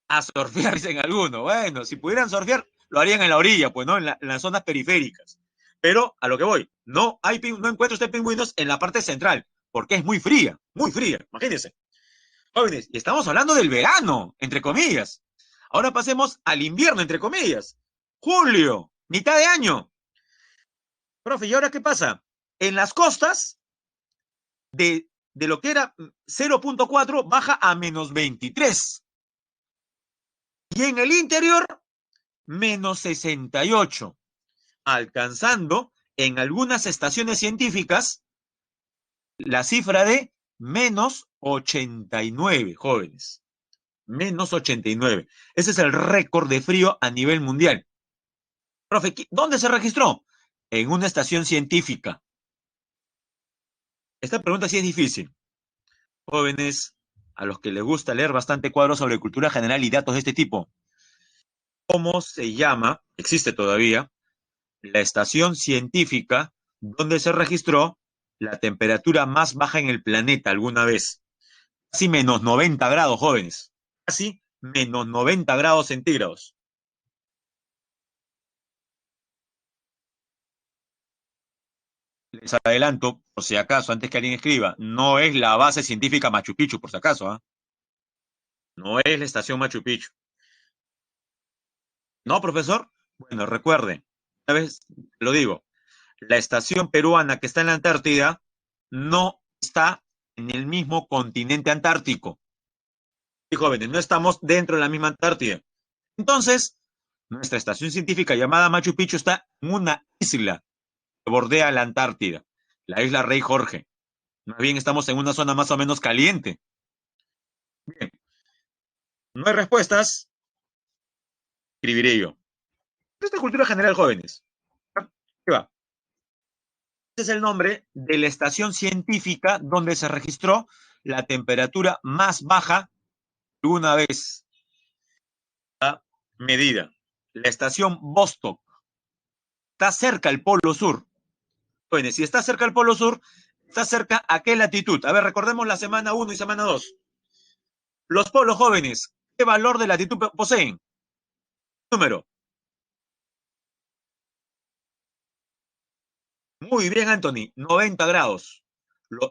a surfear, dicen algunos. Bueno, si pudieran surfear, lo harían en la orilla, pues, ¿no? En las zonas periféricas. Pero a lo que voy, no encuentro usted pingüinos en la parte central, porque es muy fría, imagínense. Jóvenes, y estamos hablando del verano, entre comillas. Ahora pasemos al invierno, entre comillas. Julio, mitad de año. Profe, ¿y ahora qué pasa? En las costas, de lo que era 0,4 baja a -23. Y en el interior, -68, alcanzando en algunas estaciones científicas la cifra de -89, jóvenes. -89. Ese es el récord de frío a nivel mundial. Profe, ¿dónde se registró? En una estación científica. Esta pregunta sí es difícil. Jóvenes, a los que les gusta leer bastante cuadros sobre cultura general y datos de este tipo, ¿cómo se llama? Existe todavía la estación científica donde se registró la temperatura más baja en el planeta alguna vez. Casi -90 grados, jóvenes. Casi -90 grados centígrados. Les adelanto, por si acaso, antes que alguien escriba, no es la base científica Machu Picchu, por si acaso, ¿eh? No es la estación Machu Picchu. ¿No, profesor? Bueno, recuerde, una vez lo digo, la estación peruana que está en la Antártida no está en el mismo continente antártico. Y jóvenes, no estamos dentro de la misma Antártida. Entonces, nuestra estación científica llamada Machu Picchu está en una isla que bordea la Antártida, la isla Rey Jorge. Más bien estamos en una zona más o menos caliente. Bien, no hay respuestas, escribiré yo. Esta es cultura general, jóvenes. ¿Qué va? Este es el nombre de la estación científica donde se registró la temperatura más baja alguna vez medida. La estación Vostok. Está cerca al Polo Sur. Bueno, si está cerca al Polo Sur, está cerca a qué latitud. A ver, recordemos la semana 1 y semana 2. Los polos jóvenes, ¿qué valor de latitud poseen? Número. Muy bien, Anthony, 90 grados.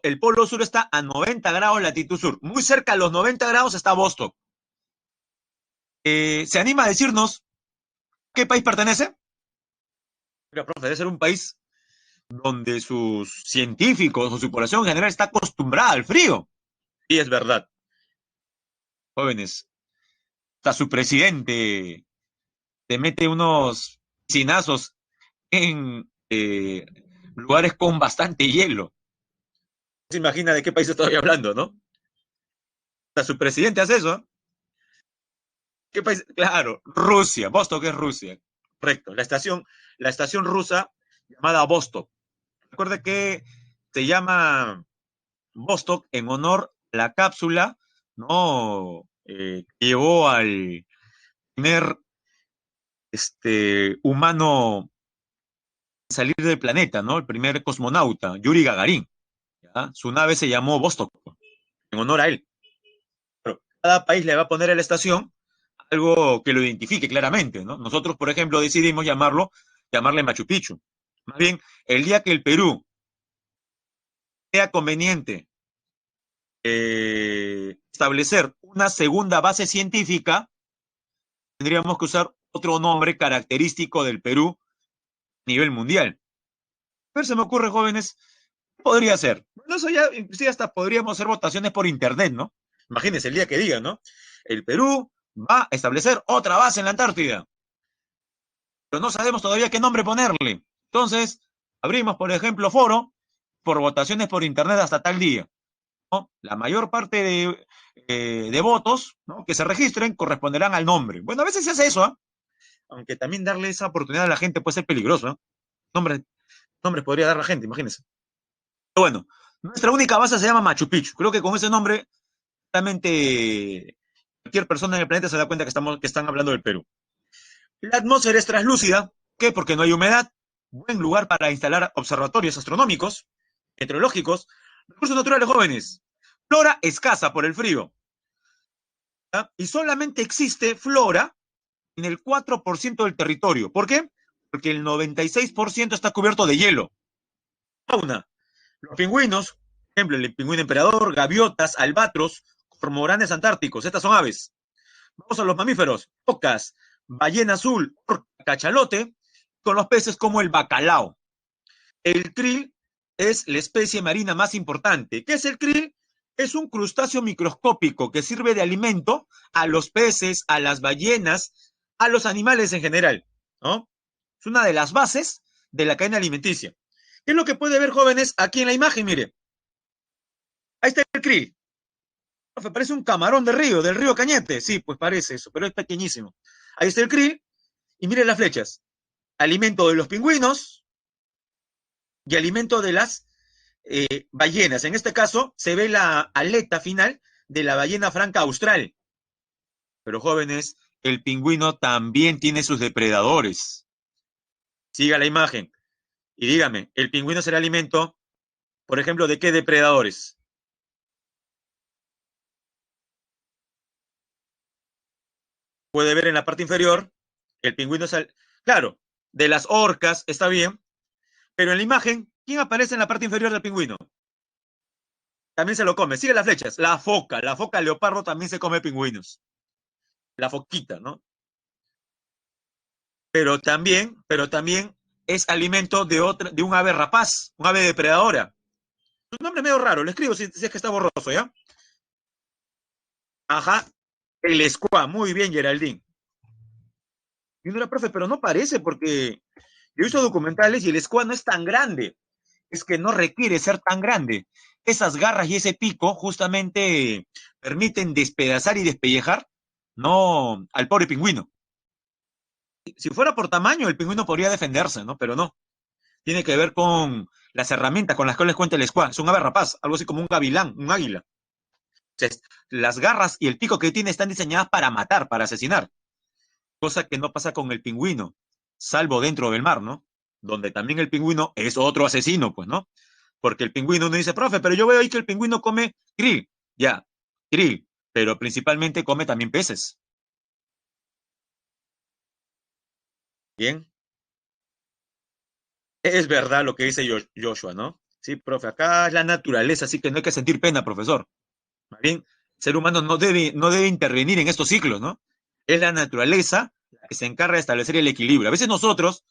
El polo sur está a 90 grados latitud sur. Muy cerca a los 90 grados está Vostok. ¿Se anima a decirnos qué país pertenece? Mira, profe, debe ser un país donde sus científicos o su población en general está acostumbrada al frío. Y es verdad. Jóvenes, hasta su presidente te mete unos cinazos en lugares con bastante hielo. Se imagina de qué país estoy hablando, ¿no? O sea, su presidente hace eso. ¿Qué país? Claro, Rusia. Vostok es Rusia. Correcto. La estación rusa llamada Vostok. Recuerde que se llama Vostok en honor a la cápsula, ¿no? Que llevó al primer humano a salir del planeta, ¿no? El primer cosmonauta, Yuri Gagarin. ¿Ya? Su nave se llamó Vostok, en honor a él. Pero cada país le va a poner a la estación algo que lo identifique claramente, ¿no? Nosotros, por ejemplo, decidimos llamarle Machu Picchu. Más bien, el día que el Perú sea conveniente establecer una segunda base científica, tendríamos que usar otro nombre característico del Perú a nivel mundial. A ver, se me ocurre, jóvenes, podría ser. Bueno, eso ya, inclusive hasta podríamos hacer votaciones por internet, ¿no? Imagínense el día que digan, ¿no? El Perú va a establecer otra base en la Antártida, pero no sabemos todavía qué nombre ponerle. Entonces, abrimos, por ejemplo, foro por votaciones por internet hasta tal día, ¿no? La mayor parte de votos, ¿no?, que se registren corresponderán al nombre. Bueno, a veces se hace eso, ¿eh? Aunque también darle esa oportunidad a la gente puede ser peligroso, ¿eh? Nombres, nombres podría dar la gente, imagínense. Pero bueno, nuestra única base se llama Machu Picchu. Creo que con ese nombre, realmente cualquier persona en el planeta se da cuenta que están hablando del Perú. La atmósfera es translúcida. ¿Qué? Porque no hay humedad. Buen lugar para instalar observatorios astronómicos, meteorológicos, recursos naturales jóvenes. Flora escasa por el frío. ¿Ya? Y solamente existe flora en el 4% del territorio. ¿Por qué? Porque el 96% está cubierto de hielo. Fauna. Los pingüinos, por ejemplo, el pingüino emperador, gaviotas, albatros, cormoranes antárticos. Estas son aves. Vamos a los mamíferos. Focas, ballena azul, orca, cachalote, con los peces como el bacalao. El krill es la especie marina más importante. ¿Qué es el krill? Es un crustáceo microscópico que sirve de alimento a los peces, a las ballenas, a los animales en general, ¿no? Es una de las bases de la cadena alimenticia. ¿Qué es lo que puede ver, jóvenes, aquí en la imagen? Mire, ahí está el krill. Parece un camarón de río, del río Cañete. Sí, pues parece eso, pero es pequeñísimo. Ahí está el krill y mire las flechas. Alimento de los pingüinos y alimento de las ballenas. En este caso se ve la aleta final de la ballena franca austral. Pero jóvenes, el pingüino también tiene sus depredadores. Siga la imagen y dígame, ¿el pingüino será alimento, por ejemplo, de qué depredadores? Puede ver en la parte inferior, el pingüino es, claro, de las orcas, está bien, pero en la imagen, ¿quién aparece en la parte inferior del pingüino? También se lo come. Sigue las flechas. La foca leopardo también se come pingüinos. La foquita, ¿no? Pero también es alimento de un ave rapaz, un ave depredadora. Un nombre medio raro, lo escribo si es que está borroso, ¿ya? Ajá, el escuá, muy bien, Geraldine. Y uno era, profe, pero no parece porque yo he visto documentales y el escuá no es tan grande. Es que no requiere ser tan grande. Esas garras y ese pico justamente permiten despedazar y despellejar, no al pobre pingüino. Si fuera por tamaño, el pingüino podría defenderse, ¿no? Pero no. Tiene que ver con las herramientas con las cuales cuenta el squad. Es un ave rapaz, algo así como un gavilán, un águila. O sea, las garras y el pico que tiene están diseñadas para matar, para asesinar. Cosa que no pasa con el pingüino, salvo dentro del mar, ¿no? Donde también el pingüino es otro asesino, pues, ¿no? Porque el pingüino no dice, profe, pero yo veo ahí que el pingüino come krill. Ya, krill, pero principalmente come también peces. Bien, es verdad lo que dice Joshua, ¿no? Sí, profe, acá es la naturaleza, así que no hay que sentir pena, profesor. Más bien, el ser humano no debe intervenir en estos ciclos, ¿no? Es la naturaleza la que se encarga de establecer el equilibrio. A veces nosotros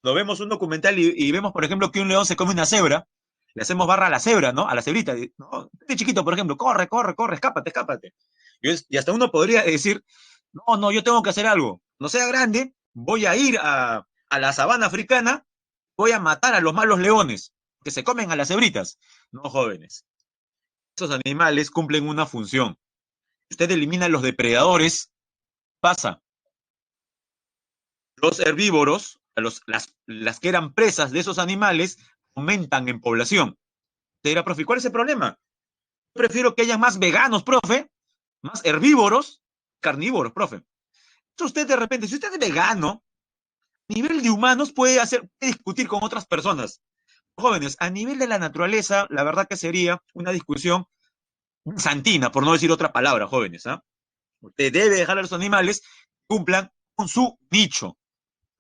nos vemos un documental y vemos, por ejemplo, que un león se come una cebra, le hacemos barra a la cebra, ¿no? A la cebrita, ¿no? De chiquito, por ejemplo, corre, corre, corre, escápate, escápate. Y hasta uno podría decir, no, no, yo tengo que hacer algo. No sea grande, voy a ir a la sabana africana voy a matar a los malos leones que se comen a las cebritas. No, jóvenes. Esos animales cumplen una función. Usted elimina a los depredadores, pasa. Los herbívoros, las que eran presas de esos animales, aumentan en población. Te dirá, profe, ¿cuál es el problema? Yo prefiero que haya más veganos, profe, más herbívoros, carnívoros, profe. Entonces usted de repente, si usted es vegano, a nivel de humanos puede discutir con otras personas. Jóvenes, a nivel de la naturaleza, la verdad que sería una discusión santina, por no decir otra palabra, jóvenes. ¿Ah? Usted debe dejar a los animales que cumplan con su nicho.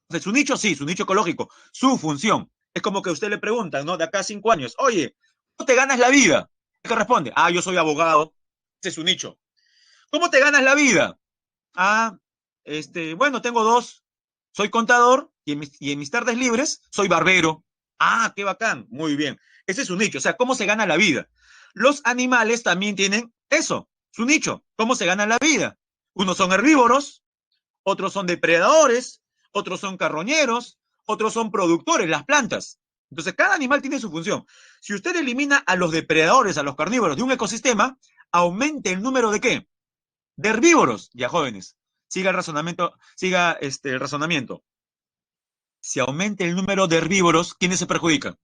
Entonces, su nicho sí, su nicho ecológico, su función. Es como que a usted le preguntan, ¿no? De acá a 5 años, oye, ¿cómo te ganas la vida? ¿Qué responde? Ah, yo soy abogado. Ese es su nicho. ¿Cómo te ganas la vida? Ah, bueno, tengo dos. Soy contador y en mis tardes libres soy barbero. Ah, qué bacán. Muy bien. Ese es su nicho. O sea, ¿cómo se gana la vida? Los animales también tienen eso, su nicho. ¿Cómo se gana la vida? Unos son herbívoros, otros son depredadores, otros son carroñeros, otros son productores, las plantas. Entonces, cada animal tiene su función. Si usted elimina a los depredadores, a los carnívoros de un ecosistema, aumente el número de ¿qué? De herbívoros, ya jóvenes. Siga el razonamiento, siga el razonamiento. Si aumenta el número de herbívoros, ¿quiénes se perjudican?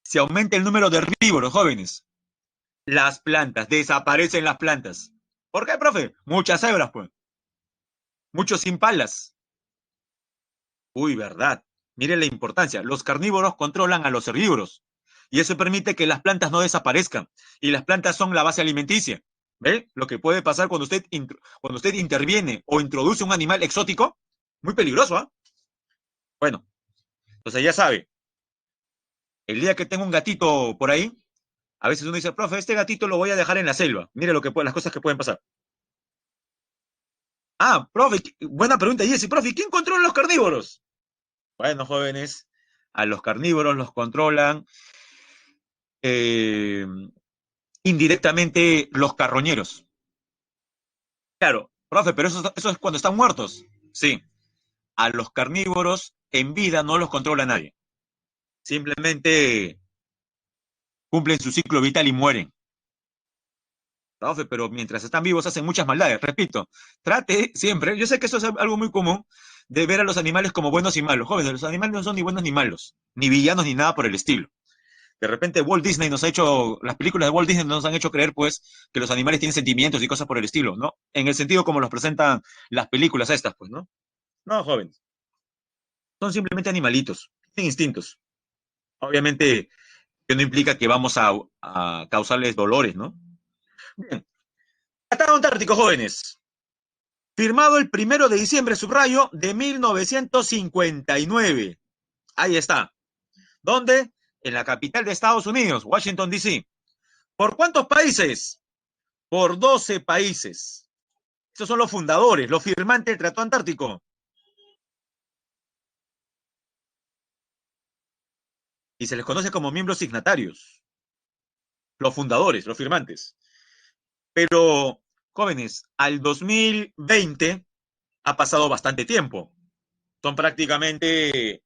Si aumenta el número de herbívoros, jóvenes, las plantas, desaparecen las plantas. ¿Por qué, profe? Muchas cebras, pues. Muchos impalas. Uy, verdad. Mire la importancia. Los carnívoros controlan a los herbívoros. Y eso permite que las plantas no desaparezcan. Y las plantas son la base alimenticia. ¿Ve? Lo que puede pasar cuando usted interviene o introduce un animal exótico. Muy peligroso, ¿ah? Bueno, entonces ya sabe. El día que tengo un gatito por ahí, a veces uno dice, profe, este gatito lo voy a dejar en la selva. Mire las cosas que pueden pasar. Ah, profe, buena pregunta, Jessy. Profe, ¿quién controla los carnívoros? Bueno, jóvenes, a los carnívoros los controlan eh, indirectamente los carroñeros. Claro, profe, pero eso es cuando están muertos. Sí, a los carnívoros en vida no los controla nadie. Simplemente cumplen su ciclo vital y mueren. Profe, pero mientras están vivos hacen muchas maldades. Repito, trate siempre, yo sé que eso es algo muy común, de ver a los animales como buenos y malos. Jóvenes, los animales no son ni buenos ni malos, ni villanos ni nada por el estilo. De repente Walt Disney las películas de Walt Disney nos han hecho creer, pues, que los animales tienen sentimientos y cosas por el estilo, ¿no? En el sentido como los presentan las películas estas, pues, ¿no? No, jóvenes. Son simplemente animalitos, tienen instintos. Obviamente, que no implica que vamos a causarles dolores, ¿no? Bien. Tratado Antártico, jóvenes. Firmado el 1 de diciembre, subrayo, de 1959. Ahí está. ¿Dónde? En la capital de Estados Unidos, Washington, D.C. ¿Por cuántos países? Por 12 países. Estos son los fundadores, los firmantes del Tratado Antártico. Y se les conoce como miembros signatarios, los fundadores, los firmantes. Pero, jóvenes, al 2020 ha pasado bastante tiempo. Son prácticamente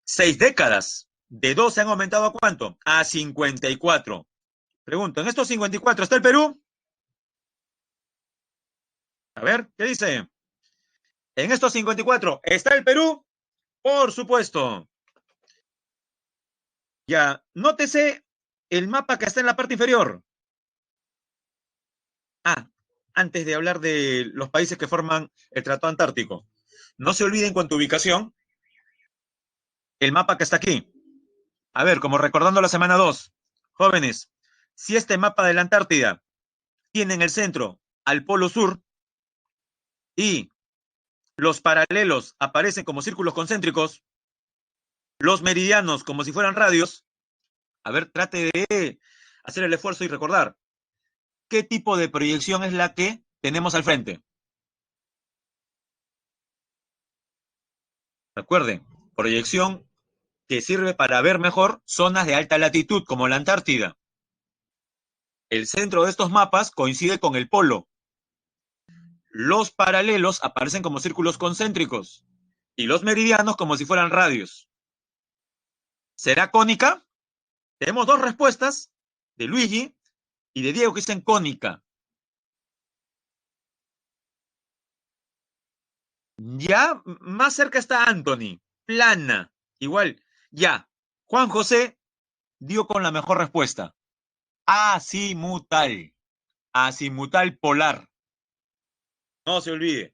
6 décadas. De 12 han aumentado ¿a cuánto? A 54. Pregunto, ¿en estos 54 está el Perú? A ver, ¿qué dice? ¿En estos 54 está el Perú? Por supuesto. Ya, nótese el mapa que está en la parte inferior. Ah, antes de hablar de los países que forman el Tratado Antártico, no se olviden con tu ubicación el mapa que está aquí. A ver, como recordando la semana 2, jóvenes, si este mapa de la Antártida tiene en el centro al Polo Sur y los paralelos aparecen como círculos concéntricos, los meridianos como si fueran radios, a ver, trate de hacer el esfuerzo y recordar qué tipo de proyección es la que tenemos al frente. Recuerden, proyección que sirve para ver mejor zonas de alta latitud como la Antártida. El centro de estos mapas coincide con el polo. Los paralelos aparecen como círculos concéntricos. y los meridianos como si fueran radios. ¿Será cónica? Tenemos dos respuestas de Luigi y de Diego que dicen cónica. Ya más cerca está Anthony, plana. Igual, ya. Juan José dio con la mejor respuesta. Azimutal. Azimutal polar. No se olvide.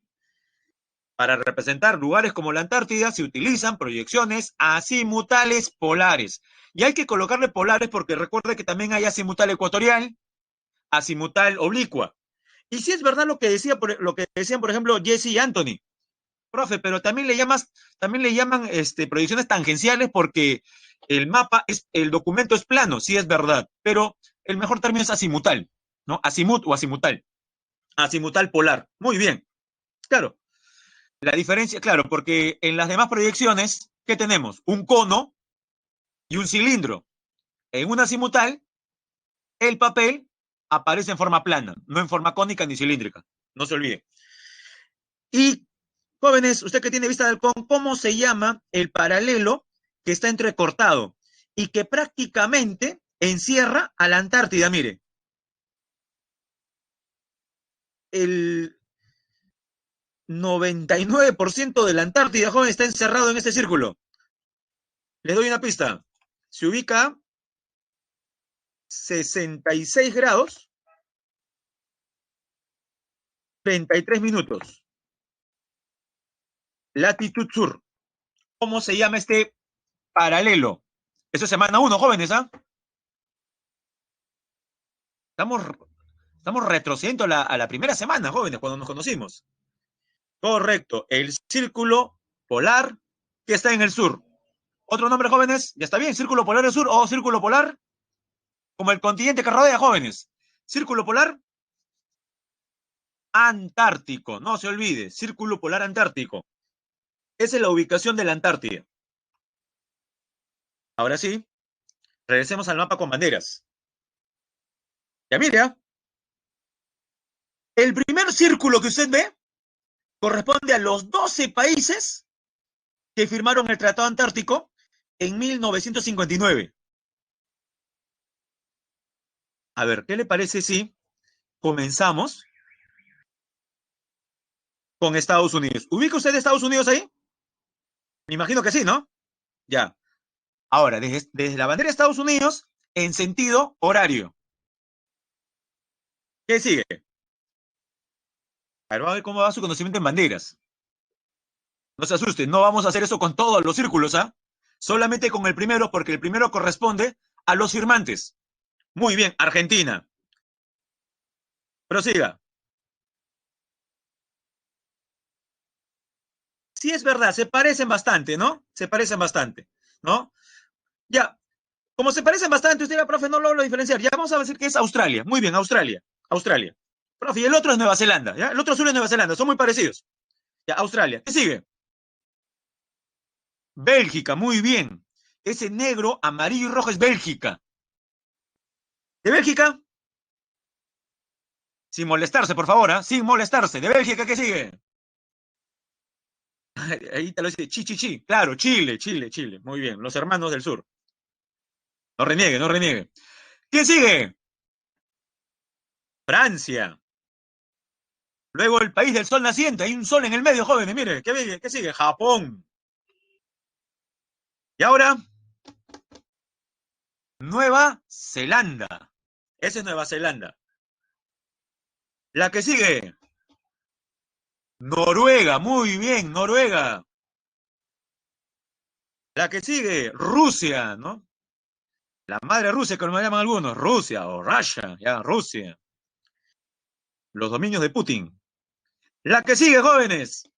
Para representar lugares como la Antártida se utilizan proyecciones azimutales polares. Y hay que colocarle polares porque recuerde que también hay azimutal ecuatorial, azimutal oblicua. Y sí es verdad lo que lo que decían, por ejemplo, Jesse y Anthony. Profe, pero también le llaman proyecciones tangenciales porque el documento es plano, sí es verdad, pero el mejor término es azimutal, ¿no? Azimut o azimutal. Azimutal polar. Muy bien. Claro, la diferencia, claro, porque en las demás proyecciones, ¿qué tenemos? Un cono y un cilindro. En una azimutal, el papel aparece en forma plana, no en forma cónica ni cilíndrica. No se olvide. Y, jóvenes, usted que tiene vista de halcón, ¿cómo se llama el paralelo que está entrecortado y que prácticamente encierra a la Antártida? Mire, el 99% de la Antártida, joven, está encerrado en este círculo. Les doy una pista. Se ubica 66 grados, 33 minutos. Latitud sur. ¿Cómo se llama este paralelo? Eso es semana 1, jóvenes, ¿ah? Estamos, estamos retrocediendo a la primera semana, jóvenes, cuando nos conocimos. Correcto, el círculo polar que está en el sur. Otro nombre, jóvenes, ya está bien, círculo polar del sur o círculo polar, como el continente que rodea, jóvenes. Círculo polar antártico, no se olvide, círculo polar antártico. Esa es la ubicación de la Antártida. Ahora sí, regresemos al mapa con banderas. Ya mire, ¿ah? El primer círculo que usted ve corresponde a los 12 países que firmaron el Tratado Antártico en 1959. A ver, ¿qué le parece si comenzamos con Estados Unidos? ¿Ubica usted Estados Unidos ahí? Me imagino que sí, ¿no? Ya. Ahora, desde la bandera de Estados Unidos en sentido horario. ¿Qué sigue? A ver, vamos a ver cómo va su conocimiento en banderas. No se asuste, no vamos a hacer eso con todos los círculos, ¿ah? Solamente con el primero, porque el primero corresponde a los firmantes. Muy bien, Argentina. Prosiga. Sí es verdad, se parecen bastante, ¿no? Se parecen bastante, ¿no? Ya, como se parecen bastante, usted, profe, no lo diferenciar. Ya vamos a decir que es Australia. Muy bien, Australia. Australia. Profe, y el otro es Nueva Zelanda, ¿ya? El otro azul es Nueva Zelanda, son muy parecidos. Ya, Australia. ¿Qué sigue? Bélgica, muy bien. Ese negro, amarillo y rojo es Bélgica. ¿De Bélgica? Sin molestarse, por favor, ¿eh? Sin molestarse. ¿De Bélgica qué sigue? Ahí te lo dice, chi. Claro, Chile. Muy bien, los hermanos del sur. No reniegue, no reniegue. ¿Quién sigue? Francia. Luego el país del sol naciente. Hay un sol en el medio, jóvenes. Mire, ¿qué sigue? Japón. Y ahora, Nueva Zelanda. Esa es Nueva Zelanda. La que sigue, Noruega. Muy bien, Noruega. La que sigue, Rusia, ¿no? La madre Rusia, como me llaman algunos. Rusia o Russia, ya, Rusia. Los dominios de Putin. La que sigue, jóvenes.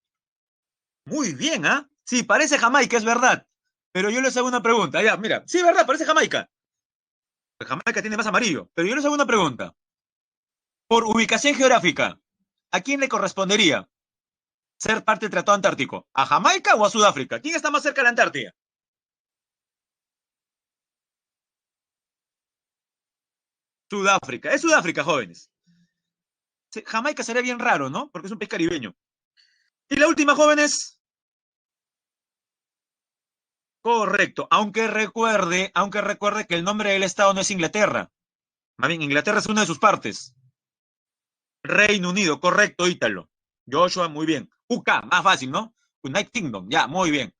Muy bien, ¿ah? Sí, parece Jamaica, es verdad. Pero yo les hago una pregunta. Ya, mira. Sí, es verdad, parece Jamaica. Jamaica tiene más amarillo. Pero yo les hago una pregunta. Por ubicación geográfica, ¿a quién le correspondería ser parte del Tratado Antártico? ¿A Jamaica o a Sudáfrica? ¿Quién está más cerca de la Antártida? Sudáfrica. Es Sudáfrica, jóvenes. Jamaica sería bien raro, ¿no? Porque es un país caribeño. Y la última, jóvenes. Correcto, aunque recuerde que el nombre del estado no es Inglaterra. Más bien, Inglaterra es una de sus partes. Reino Unido, correcto, Ítalo. Joshua, muy bien. UK, más fácil, ¿no? United Kingdom, ya, muy bien.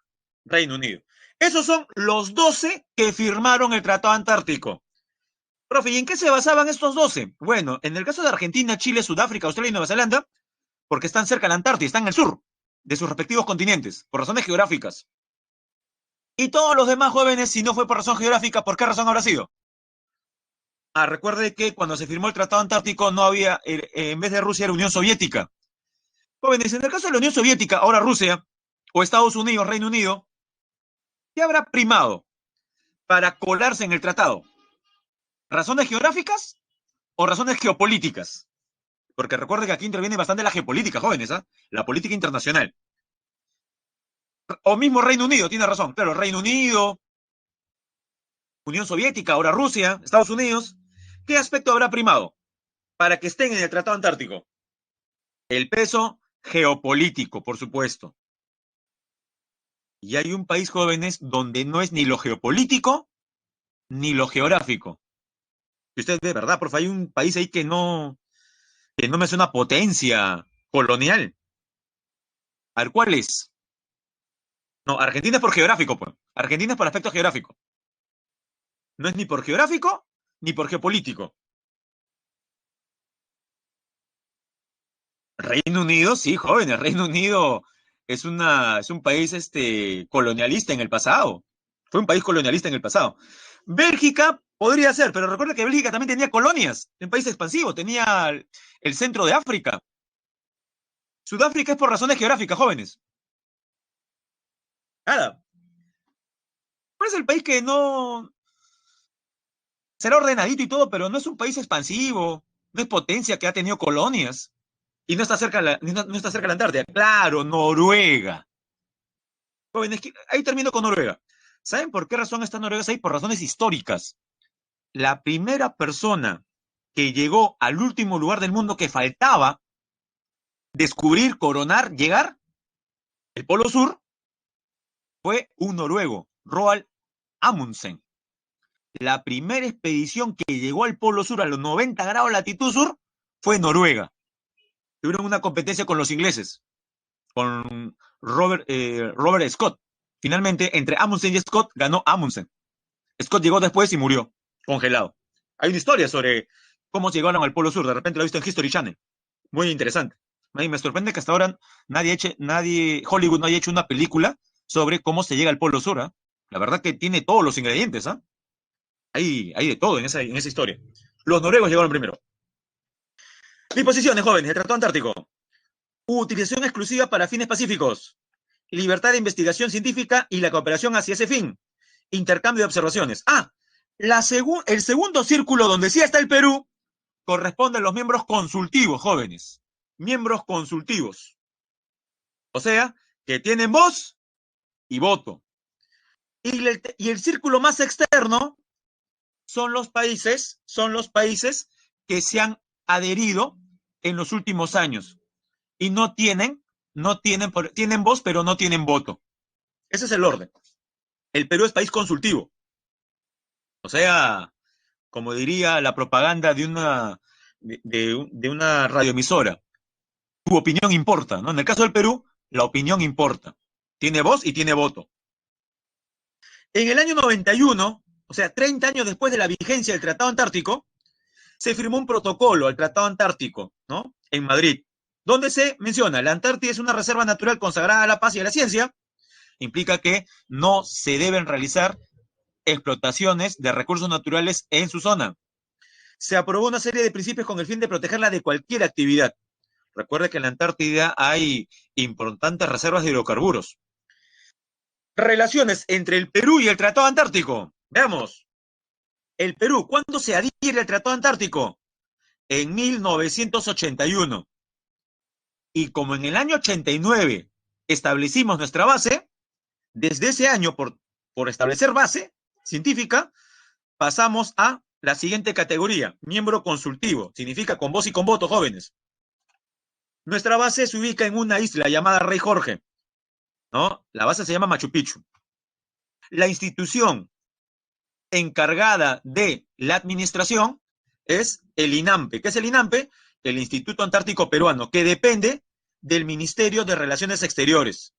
Reino Unido. Esos son los 12 que firmaron el Tratado Antártico. Profe, ¿y en qué se basaban estos 12? Bueno, en el caso de Argentina, Chile, Sudáfrica, Australia y Nueva Zelanda, porque están cerca de la Antártida, están en el sur de sus respectivos continentes, por razones geográficas. Y todos los demás jóvenes, si no fue por razón geográfica, ¿por qué razón habrá sido? Ah, recuerde que cuando se firmó el Tratado Antártico no había, en vez de Rusia, era Unión Soviética. Jóvenes, en el caso de la Unión Soviética, ahora Rusia, o Estados Unidos, Reino Unido, ¿qué habrá primado para colarse en el tratado? ¿Razones geográficas o razones geopolíticas? Porque recuerde que aquí interviene bastante la geopolítica, jóvenes, ¿ah? La política internacional. O mismo Reino Unido, tiene razón. Claro, Reino Unido, Unión Soviética, ahora Rusia, Estados Unidos. ¿Qué aspecto habrá primado para que estén en el Tratado Antártico? El peso geopolítico, por supuesto. Y hay un país, jóvenes, donde no es ni lo geopolítico ni lo geográfico. Y usted ve, ¿verdad? Porque hay un país ahí que no me suena potencia colonial. A ver, ¿cuál es? No, Argentina es por geográfico, pues. Argentina es por aspecto geográfico. No es ni por geográfico ni por geopolítico. Reino Unido, sí, jóvenes. Reino Unido es un país colonialista en el pasado. Fue un país colonialista en el pasado. Bélgica podría ser, pero recuerda que Bélgica también tenía colonias, un país expansivo, tenía el centro de África. Sudáfrica es por razones geográficas, jóvenes. Nada. ¿Cuál es el país que no será ordenadito y todo, pero no es un país expansivo, no es potencia que ha tenido colonias y no está cerca de no está cerca de la Antártida? Claro, Noruega. Jóvenes, ahí termino con Noruega. ¿Saben por qué razón está Noruega ahí? Por razones históricas. La primera persona que llegó al último lugar del mundo que faltaba descubrir, coronar, llegar, el Polo Sur, fue un noruego, Roald Amundsen. La primera expedición que llegó al Polo Sur a los 90 grados latitud sur fue Noruega. Tuvieron una competencia con los ingleses, con Robert Scott. Finalmente, entre Amundsen y Scott, ganó Amundsen. Scott llegó después y murió, congelado. Hay una historia sobre cómo llegaron al Polo Sur. De repente lo he visto en History Channel. Muy interesante. Me sorprende que hasta ahora Hollywood no haya hecho una película sobre cómo se llega al Polo Sur. ¿Eh? La verdad que tiene todos los ingredientes. ¿eh? Hay de todo en esa historia. Los noruegos llegaron primero. Disposiciones, jóvenes, el Tratado Antártico. Utilización exclusiva para fines pacíficos. Libertad de investigación científica y la cooperación hacia ese fin. Intercambio de observaciones. Ah, el segundo círculo donde sí está el Perú corresponde a los miembros consultivos, jóvenes. Miembros consultivos. O sea, que tienen voz y voto. Y el círculo más externo son los países que se han adherido en los últimos años y tienen voz, pero no tienen voto. Ese es el orden. El Perú es país consultivo. O sea, como diría la propaganda de una radioemisora, tu opinión importa, ¿no? En el caso del Perú, la opinión importa. Tiene voz y tiene voto. En el año 91, o sea, 30 años después de la vigencia del Tratado Antártico, se firmó un protocolo al Tratado Antártico, ¿no? En Madrid, donde se menciona, la Antártida es una reserva natural consagrada a la paz y a la ciencia, implica que no se deben realizar explotaciones de recursos naturales en su zona. Se aprobó una serie de principios con el fin de protegerla de cualquier actividad. Recuerde que en la Antártida hay importantes reservas de hidrocarburos. Relaciones entre el Perú y el Tratado Antártico. Veamos. El Perú, ¿cuándo se adhiere al Tratado Antártico? En 1981. Y como en el año 89 establecimos nuestra base, desde ese año, por establecer base científica, pasamos a la siguiente categoría, miembro consultivo. Significa con voz y con voto, jóvenes. Nuestra base se ubica en una isla llamada Rey Jorge, ¿no? La base se llama Machu Picchu. La institución encargada de la administración es el INAMPE. ¿Qué es el INAMPE? El Instituto Antártico Peruano, que depende del Ministerio de Relaciones Exteriores.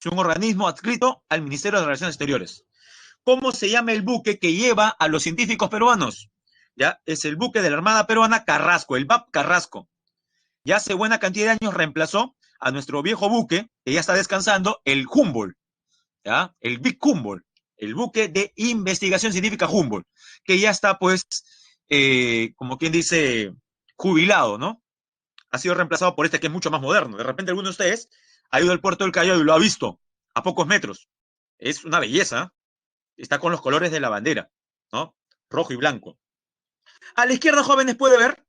Es un organismo adscrito al Ministerio de Relaciones Exteriores. ¿Cómo se llama el buque que lleva a los científicos peruanos? Ya es el buque de la Armada Peruana Carrasco, el BAP Carrasco. Ya hace buena cantidad de años reemplazó a nuestro viejo buque, que ya está descansando, el Humboldt, ¿ya? El Big Humboldt, el buque de investigación científica Humboldt, que ya está, pues, como quien dice, jubilado, ¿no? Ha sido reemplazado por este que es mucho más moderno. De repente alguno de ustedes ha ido al puerto del Callao y lo ha visto a pocos metros. Es una belleza. Está con los colores de la bandera, ¿no? Rojo y blanco. A la izquierda, jóvenes, puede ver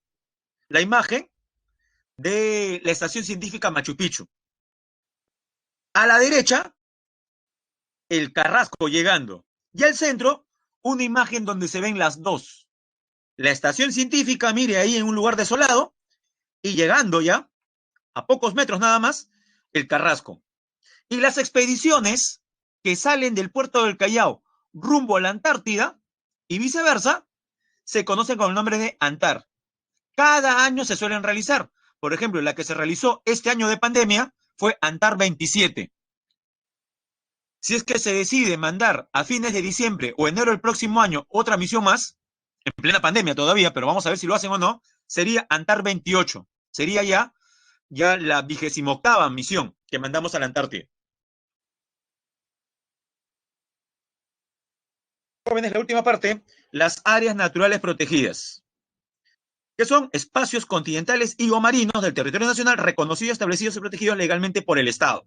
la imagen de la estación científica Machu Picchu. A la derecha, el Carrasco llegando. Y al centro, una imagen donde se ven las dos. La estación científica, mire, ahí en un lugar desolado, y llegando ya, a pocos metros nada más, el Carrasco. Y las expediciones que salen del puerto del Callao rumbo a la Antártida y viceversa, se conocen con el nombre de ANTAR. Cada año se suelen realizar. Por ejemplo, la que se realizó este año de pandemia fue ANTAR 27. Si es que se decide mandar a fines de diciembre o enero del próximo año otra misión más, en plena pandemia todavía, pero vamos a ver si lo hacen o no, sería ANTAR 28. Sería ya la 28ª misión que mandamos a la Antártida. Jóvenes, la última parte, las áreas naturales protegidas, que son espacios continentales y o marinos del territorio nacional reconocidos, establecidos y protegidos legalmente por el Estado.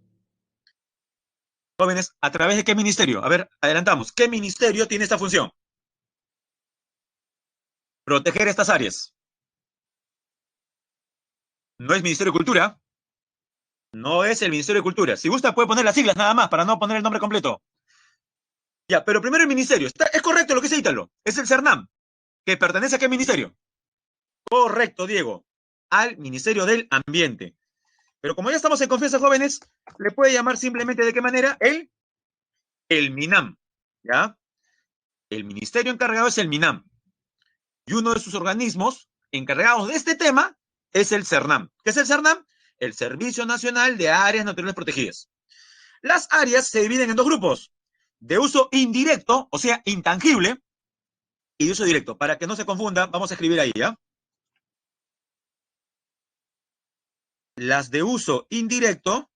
Jóvenes, ¿a través de qué ministerio? A ver, adelantamos. ¿Qué ministerio tiene esta función? Proteger estas áreas. No es Ministerio de Cultura. No es el Ministerio de Cultura. Si gusta, puede poner las siglas nada más para no poner el nombre completo. Ya, pero primero el ministerio. ¿Es correcto lo que dice Ítalo? Es el CERNAM, que pertenece a qué ministerio. Correcto, Diego. Al Ministerio del Ambiente. Pero como ya estamos en confianza, jóvenes, le puede llamar simplemente de qué manera el MINAM. ¿Ya? El ministerio encargado es el MINAM. Y uno de sus organismos encargados de este tema es el CERNAM. ¿Qué es el CERNAM? El Servicio Nacional de Áreas Naturales Protegidas. Las áreas se dividen en dos grupos, de uso indirecto, o sea, intangible, y de uso directo. Para que no se confunda, vamos a escribir ahí, ¿ya? Las de uso indirecto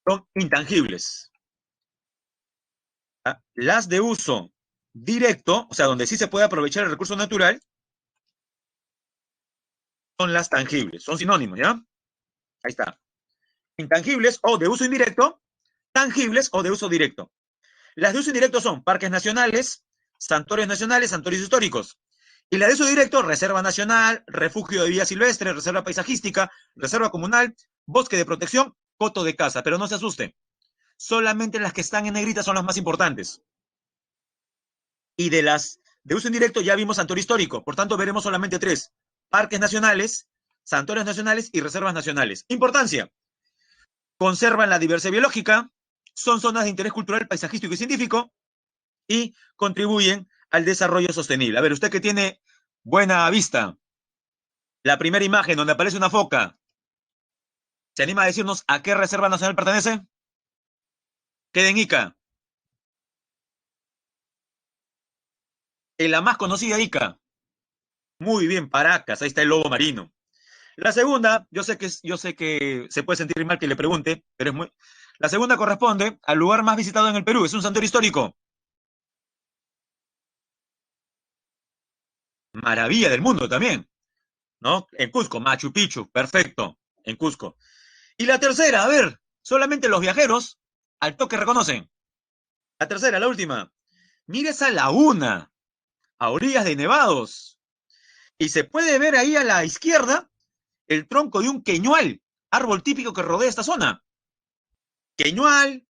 son intangibles. ¿Ya? Las de uso directo, o sea, donde sí se puede aprovechar el recurso natural, son las tangibles, son sinónimos, ¿ya? Ahí está. Intangibles o de uso indirecto, tangibles o de uso directo. Las de uso indirecto son parques nacionales, santuarios históricos. Y la de uso directo, reserva nacional, refugio de vida silvestre, reserva paisajística, reserva comunal, bosque de protección, coto de caza. Pero no se asusten, solamente las que están en negrita son las más importantes. Y de las de uso indirecto ya vimos santuario histórico, por tanto veremos solamente tres: parques nacionales, santuarios nacionales y reservas nacionales. Importancia: conservan la diversidad biológica, son zonas de interés cultural, paisajístico y científico, y contribuyen al desarrollo sostenible. A ver, usted que tiene buena vista, la primera imagen donde aparece una foca, ¿se anima a decirnos a qué reserva nacional pertenece? Queda en Ica. En la más conocida Ica. Muy bien, Paracas, ahí está el lobo marino. La segunda, yo sé que se puede sentir mal que le pregunte, pero la segunda corresponde al lugar más visitado en el Perú, es un santuario histórico. Maravilla del mundo también, ¿no? En Cusco, Machu Picchu, perfecto, en Cusco. Y la tercera, a ver, solamente los viajeros al toque reconocen. La tercera, la última. Mira esa laguna a orillas de nevados. Y se puede ver ahí a la izquierda el tronco de un queñual, árbol típico que rodea esta zona. Queñual,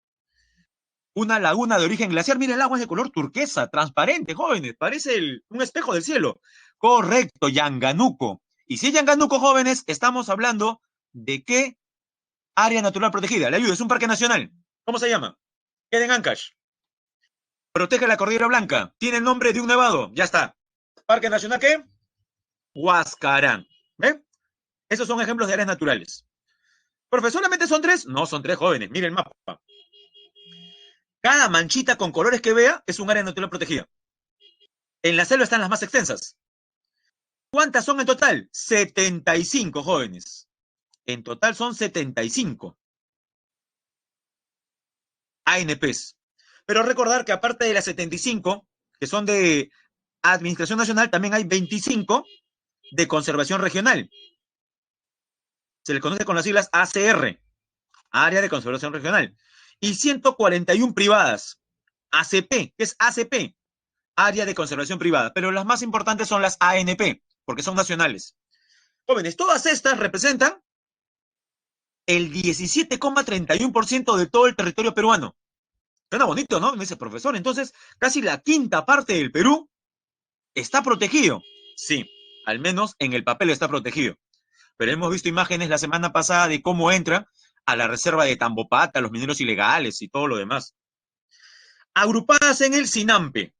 una laguna de origen glaciar. Mira, el agua es de color turquesa, transparente, jóvenes, parece un espejo del cielo. Correcto, Yanganuco. Y si es Yanganuco, jóvenes, estamos hablando de qué área natural protegida. Le ayudo, es un parque nacional. ¿Cómo se llama? Queda en Ancash. Protege la Cordillera Blanca. Tiene el nombre de un nevado. Ya está. ¿Parque nacional qué? Huascarán. ¿Ve? Esos son ejemplos de áreas naturales. ¿Profe, solamente son tres? No, son tres, jóvenes. Miren el mapa. Cada manchita con colores que vea es un área natural protegida. En la selva están las más extensas. ¿Cuántas son en total? 75, jóvenes. En total son 75 ANPs. Pero recordar que aparte de las 75, que son de Administración Nacional, también hay 25 de conservación regional. Se les conoce con las siglas ACR, Área de Conservación Regional. Y 141 privadas, ACP, ¿qué es ACP? Área de Conservación Privada. Pero las más importantes son las ANP, porque son nacionales. Jóvenes, todas estas representan el 17,31% de todo el territorio peruano. Suena bonito, ¿no? Me dice, profesor, entonces casi la quinta parte del Perú está protegido. Sí, al menos en el papel está protegido. Pero hemos visto imágenes la semana pasada de cómo entran a la reserva de Tambopata, los mineros ilegales y todo lo demás. Agrupadas en el SINAMPE.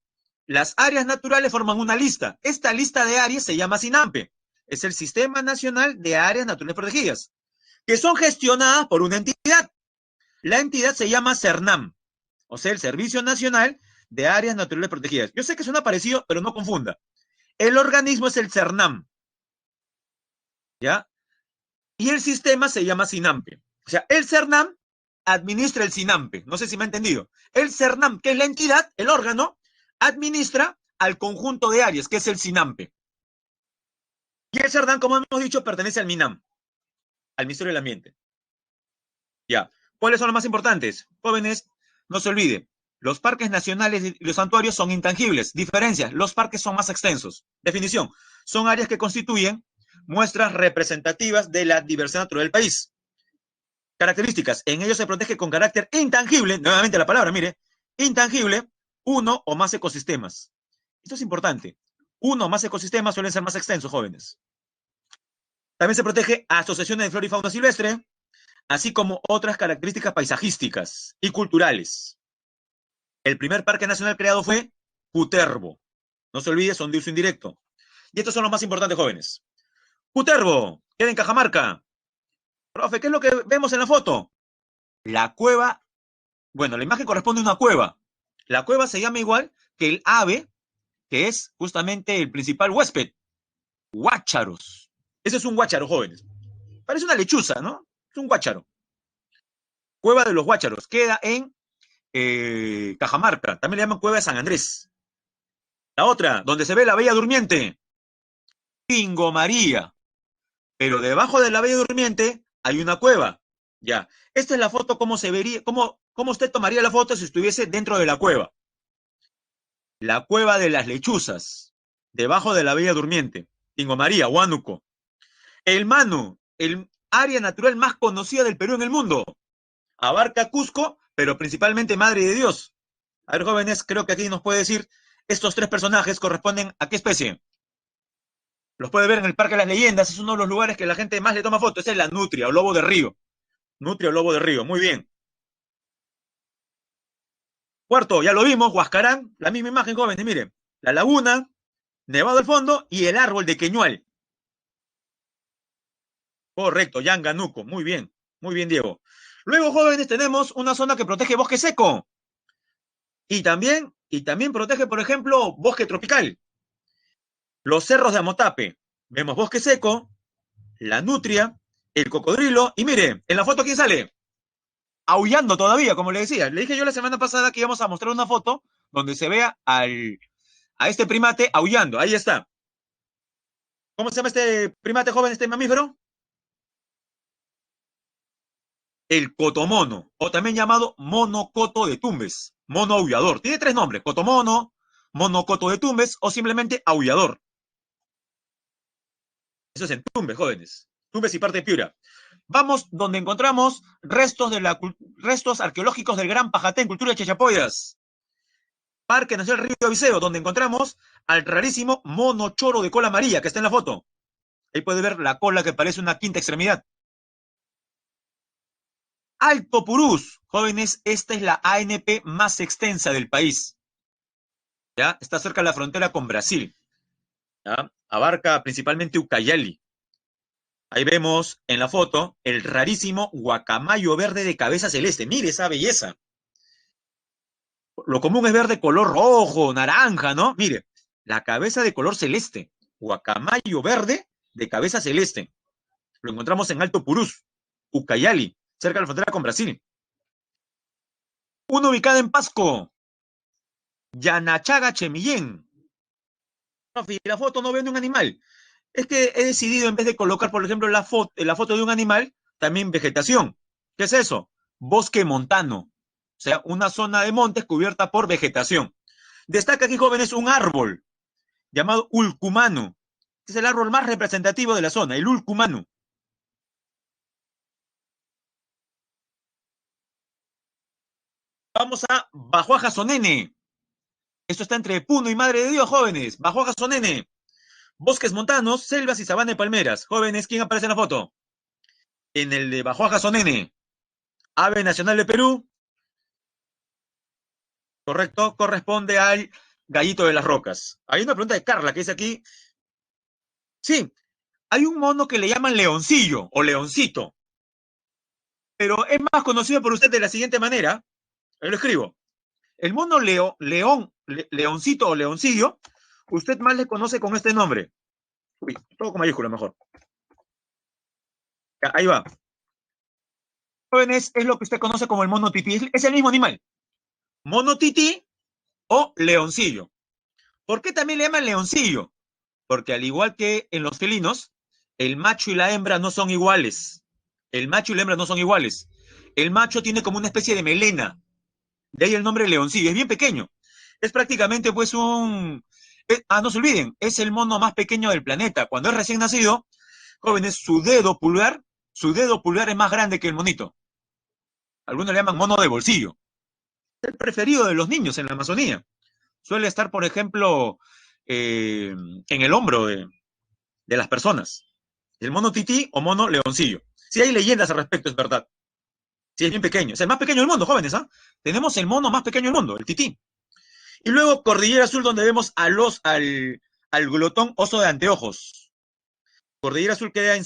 Las áreas naturales forman una lista. Esta lista de áreas se llama SINAMPE. Es el Sistema Nacional de Áreas Naturales Protegidas, que son gestionadas por una entidad. La entidad se llama CERNAM, o sea, el Servicio Nacional de Áreas Naturales Protegidas. Yo sé que suena parecido, pero no confunda. El organismo es el CERNAM, ¿ya? Y el sistema se llama SINAMPE. O sea, el CERNAM administra el SINAMPE. No sé si me ha entendido. El CERNAM, que es la entidad, el órgano, administra al conjunto de áreas, que es el SINAMPE. Y el CERNAM, como hemos dicho, pertenece al MINAM, al Ministerio del Ambiente. Ya. ¿Cuáles son los más importantes? Jóvenes, no se olvide, los parques nacionales y los santuarios son intangibles. Diferencias, los parques son más extensos. Definición, son áreas que constituyen muestras representativas de la diversidad natural del país. Características, en ellos se protege con carácter intangible, nuevamente la palabra, mire, intangible, uno o más ecosistemas. Esto es importante. Uno o más ecosistemas suelen ser más extensos, jóvenes. También se protege a asociaciones de flora y fauna silvestre, así como otras características paisajísticas y culturales. El primer parque nacional creado fue Cutervo. No se olvide, son de uso indirecto. Y estos son los más importantes, jóvenes. Cutervo, queda en Cajamarca. Profe, ¿qué es lo que vemos en la foto? La cueva, bueno, la imagen corresponde a una cueva. La cueva se llama igual que el ave, que es justamente el principal huésped. Guácharos. Ese es un guácharo, jóvenes. Parece una lechuza, ¿no? Es un guácharo. Cueva de los Guácharos. Queda en Cajamarca. También le llaman Cueva de San Andrés. La otra, donde se ve la Bella Durmiente. Pingo María. Pero debajo de la Bella Durmiente hay una cueva. Ya. Esta es la foto, cómo se vería, cómo usted tomaría la foto si estuviese dentro de la cueva. La cueva de las lechuzas. Debajo de la Bella Durmiente. Pingo María, Huánuco. El Manu, el área natural más conocida del Perú en el mundo. Abarca Cusco, pero principalmente Madre de Dios. A ver, jóvenes, creo que aquí nos puede decir, estos tres personajes corresponden a qué especie. Los puede ver en el Parque de las Leyendas, es uno de los lugares que la gente más le toma fotos, esa es la nutria o lobo de río. Nutria o lobo de río, muy bien. Cuarto, ya lo vimos, Huascarán, la misma imagen, jóvenes, miren. La laguna, nevado al fondo y el árbol de Queñual. Correcto, Yanganuco, muy bien, Diego. Luego, jóvenes, tenemos una zona que protege bosque seco. Y también protege, por ejemplo, bosque tropical. Los cerros de Amotape. Vemos bosque seco, la nutria, el cocodrilo. Y mire, en la foto, ¿quién sale? Aullando todavía, como le decía. Le dije yo la semana pasada que íbamos a mostrar una foto donde se vea a este primate aullando. Ahí está. ¿Cómo se llama este primate joven, este mamífero? El cotomono, o también llamado monocoto de Tumbes, mono aullador. Tiene tres nombres, cotomono, monocoto de Tumbes o simplemente aullador. Eso es en Tumbes, jóvenes. Tumbes y parte de Piura. Vamos donde encontramos restos arqueológicos del Gran Pajatén, cultura de Chachapoyas. Parque Nacional Río Viseo, donde encontramos al rarísimo mono choro de cola amarilla, que está en la foto. Ahí puede ver la cola que parece una quinta extremidad. Alto Purús, jóvenes, esta es la ANP más extensa del país. ¿Ya? Está cerca de la frontera con Brasil. ¿Ya? Abarca principalmente Ucayali. Ahí vemos en la foto el rarísimo guacamayo verde de cabeza celeste. Mire esa belleza. Lo común es ver de color rojo, naranja, ¿no? Mire, la cabeza de color celeste. Guacamayo verde de cabeza celeste. Lo encontramos en Alto Purús, Ucayali, cerca de la frontera con Brasil. Uno ubicado en Pasco, Yanachaga Chemillén. Rafi, la foto no vende un animal. Es que he decidido, en vez de colocar, por ejemplo, la foto de un animal, también vegetación. ¿Qué es eso? Bosque montano. O sea, una zona de montes cubierta por vegetación. Destaca aquí, jóvenes, un árbol llamado Ulcumano. Es el árbol más representativo de la zona, el Ulcumano. Vamos a Bajuaja Sonene. Esto está entre Puno y Madre de Dios, jóvenes. Bajuaja Sonene. Bosques montanos, selvas y sabana de palmeras. Jóvenes, ¿quién aparece en la foto? En el de Bajuaja Sonene. Ave nacional de Perú, correcto, corresponde al gallito de las rocas. Hay una pregunta de Carla que dice aquí. Sí, hay un mono que le llaman leoncillo o leoncito, pero es más conocido por usted de la siguiente manera. Ahí lo escribo. El mono leoncito o leoncillo, usted más le conoce con este nombre. Uy, todo con mayúscula mejor. Ya, ahí va. Jóvenes, es lo que usted conoce como el mono tití. Es el mismo animal. Mono tití o leoncillo. ¿Por qué también le llaman leoncillo? Porque al igual que en los felinos, el macho y la hembra no son iguales. El macho y la hembra no son iguales. El macho tiene como una especie de melena. De ahí el nombre leoncillo. Es bien pequeño. Es prácticamente pues no se olviden, es el mono más pequeño del planeta. Cuando es recién nacido, jóvenes, su dedo pulgar es más grande que el monito. Algunos le llaman mono de bolsillo. Es el preferido de los niños en la Amazonía. Suele estar, por ejemplo, en el hombro de las personas. El mono tití o mono leoncillo. Sí hay leyendas al respecto, es verdad. Sí, es bien pequeño. Es el más pequeño del mundo, jóvenes, ¿ah? Tenemos el mono más pequeño del mundo, el tití. Y luego Cordillera Azul, donde vemos al glotón oso de anteojos. Cordillera Azul queda en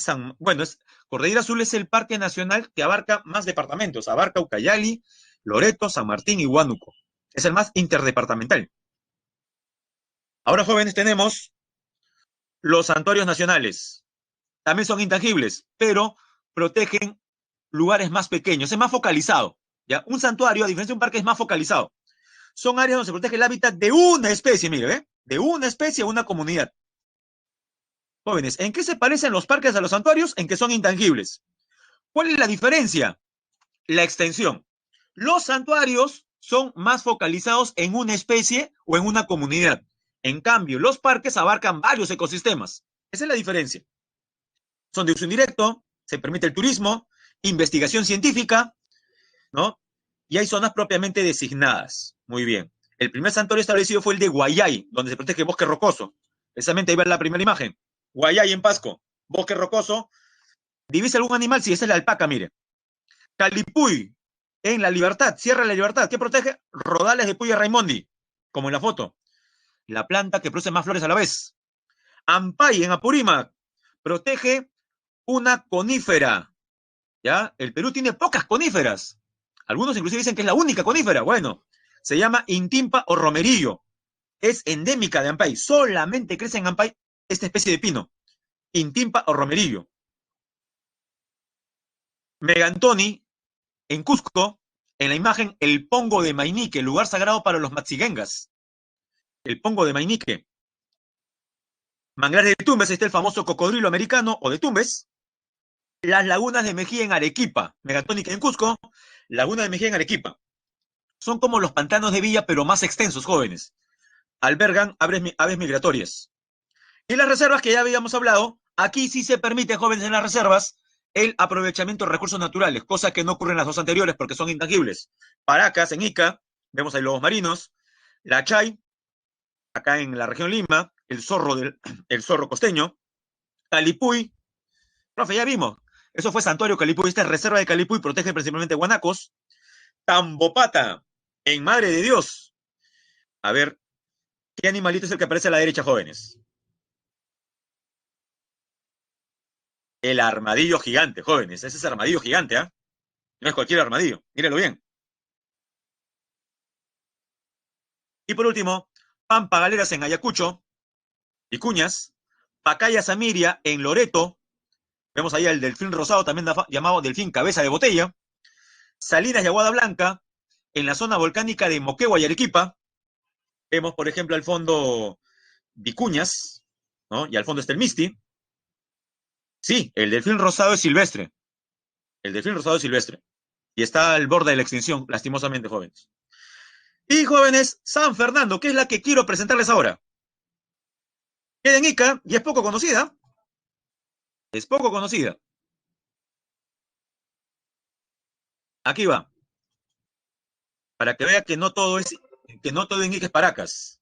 Cordillera Azul es el parque nacional que abarca más departamentos. Abarca Ucayali, Loreto, San Martín y Huánuco. Es el más interdepartamental. Ahora, jóvenes, tenemos los santuarios nacionales. También son intangibles, pero protegen lugares más pequeños, es más focalizado. ¿Ya? Un santuario, a diferencia de un parque, es más focalizado. Son áreas donde se protege el hábitat de una especie, mire, ¿eh? De una especie a una comunidad. Jóvenes, ¿en qué se parecen los parques a los santuarios? En que son intangibles. ¿Cuál es la diferencia? La extensión. Los santuarios son más focalizados en una especie o en una comunidad. En cambio, los parques abarcan varios ecosistemas. Esa es la diferencia. Son de uso indirecto, se permite el turismo, investigación científica, ¿no? Y hay zonas propiamente designadas. Muy bien. El primer santuario establecido fue el de Guayay, donde se protege bosque rocoso. Precisamente ahí va la primera imagen. Guayay en Pasco, bosque rocoso. ¿Divisa algún animal? Sí, esa es la alpaca, mire. Calipuy, en La Libertad, Sierra de la Libertad. ¿Qué protege? Rodales de Puya Raimondi, como en la foto. La planta que produce más flores a la vez. Ampay, en Apurímac, protege una conífera. ¿Ya? El Perú tiene pocas coníferas. Algunos inclusive dicen que es la única conífera. Bueno, se llama Intimpa o romerillo. Es endémica de Ampay. Solamente crece en Ampay esta especie de pino. Intimpa o romerillo. Megantoni, en Cusco, en la imagen el Pongo de Mainique, el lugar sagrado para los matziguengas. El Pongo de Mainique. Manglares de Tumbes, está el famoso cocodrilo americano o de Tumbes. Las lagunas de Mejía en Arequipa. Megantoni en Cusco, laguna de Mejía en Arequipa. Son como los pantanos de Villa, pero más extensos, jóvenes. Albergan aves migratorias. Y las reservas que ya habíamos hablado, aquí sí se permite, jóvenes, en las reservas, el aprovechamiento de recursos naturales, cosa que no ocurre en las dos anteriores porque son intangibles. Paracas, en Ica, vemos ahí lobos marinos, la chay, acá en la región Lima, el zorro costeño, Calipuy, profe, ya vimos. Eso fue Santuario Calipuy, esta es reserva de Calipuy, protege principalmente guanacos. Tambopata, en Madre de Dios. A ver, ¿qué animalito es el que aparece a la derecha, jóvenes? El armadillo gigante, jóvenes. Ese es el armadillo gigante, ¿ah? No es cualquier armadillo. Mírenlo bien. Y por último, Pampa Galeras en Ayacucho, Vicuñas, Pacaya Samiria en Loreto. Vemos ahí el delfín rosado, también llamado delfín cabeza de botella. Salinas y Aguada Blanca, en la zona volcánica de Moquegua y Arequipa. Vemos, por ejemplo, al fondo Vicuñas, ¿no? Y al fondo está el Misti. Sí, el delfín rosado es silvestre. El delfín rosado es silvestre. Y está al borde de la extinción, lastimosamente, jóvenes. Y jóvenes, San Fernando, que es la que quiero presentarles ahora. Queda en Ica y es poco conocida. Es poco conocida. Aquí va. Para que vea que no todo en Ica es Paracas.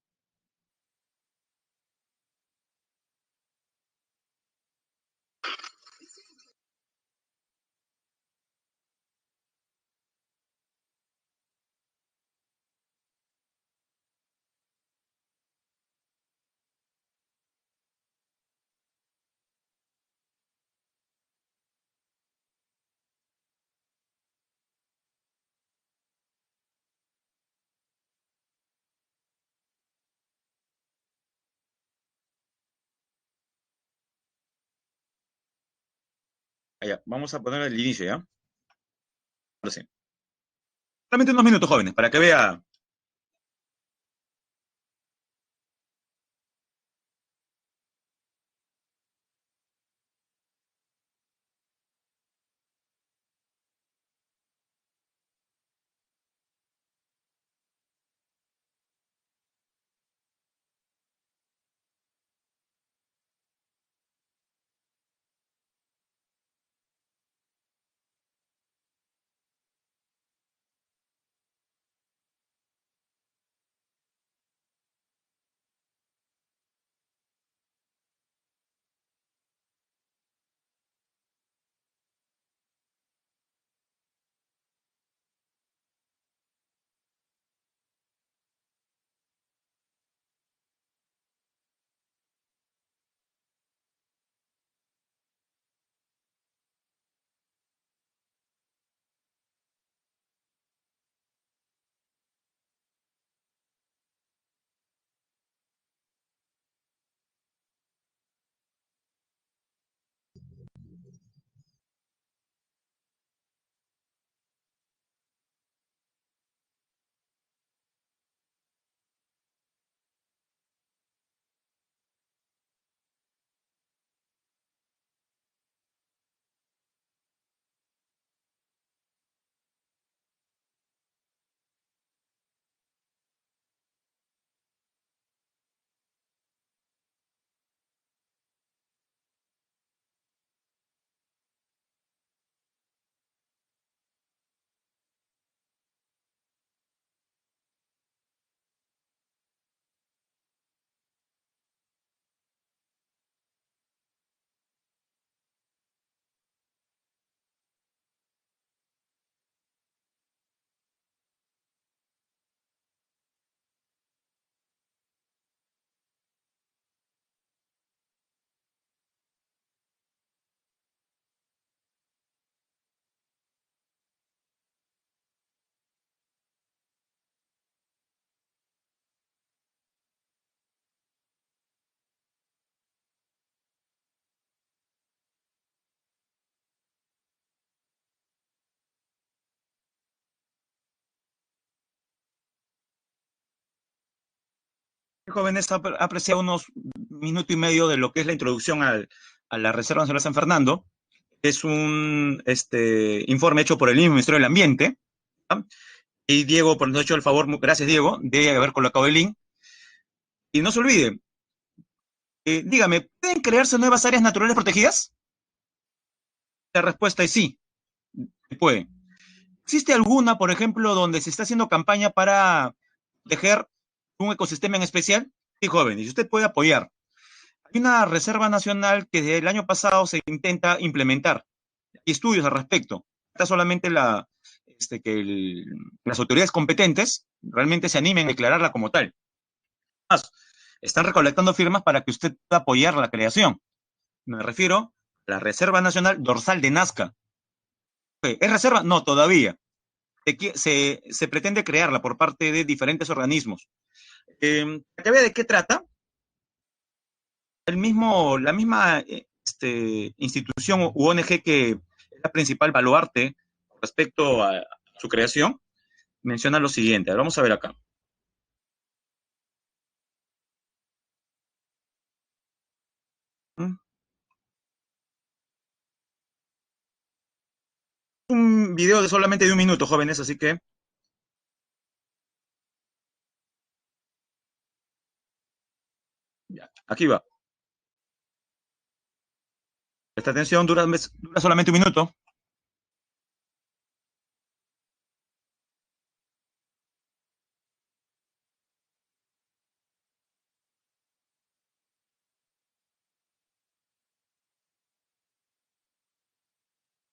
Allá, vamos a poner el inicio, ¿ya? Ahora sí. Solamente unos minutos, jóvenes, para que vea. Jóvenes, ha apreciado unos minuto y medio de lo que es la introducción a la Reserva Nacional San Fernando. Es un informe hecho por el mismo Ministerio del Ambiente. ¿Ah? Y Diego, por nos ha hecho el favor, gracias Diego, de haber colocado el link. Y no se olvide, dígame, ¿pueden crearse nuevas áreas naturales protegidas? La respuesta es sí, puede. ¿Existe alguna, por ejemplo, donde se está haciendo campaña para proteger un ecosistema en especial? Sí, joven, y usted puede apoyar. Hay una reserva nacional que desde el año pasado se intenta implementar. Hay estudios al respecto. Está solamente las autoridades competentes realmente se animen a declararla como tal. Más, están recolectando firmas para que usted pueda apoyar la creación. Me refiero a la Reserva Nacional Dorsal de Nazca. ¿Es reserva? No, todavía. Se pretende crearla por parte de diferentes organismos. Para que vea de qué trata, la misma institución u ONG que es la principal baluarte respecto a su creación, menciona lo siguiente. Ahora vamos a ver acá. ¿Mm? Un video de solamente de un minuto, jóvenes, así que ya, aquí va. Esta atención dura solamente un minuto.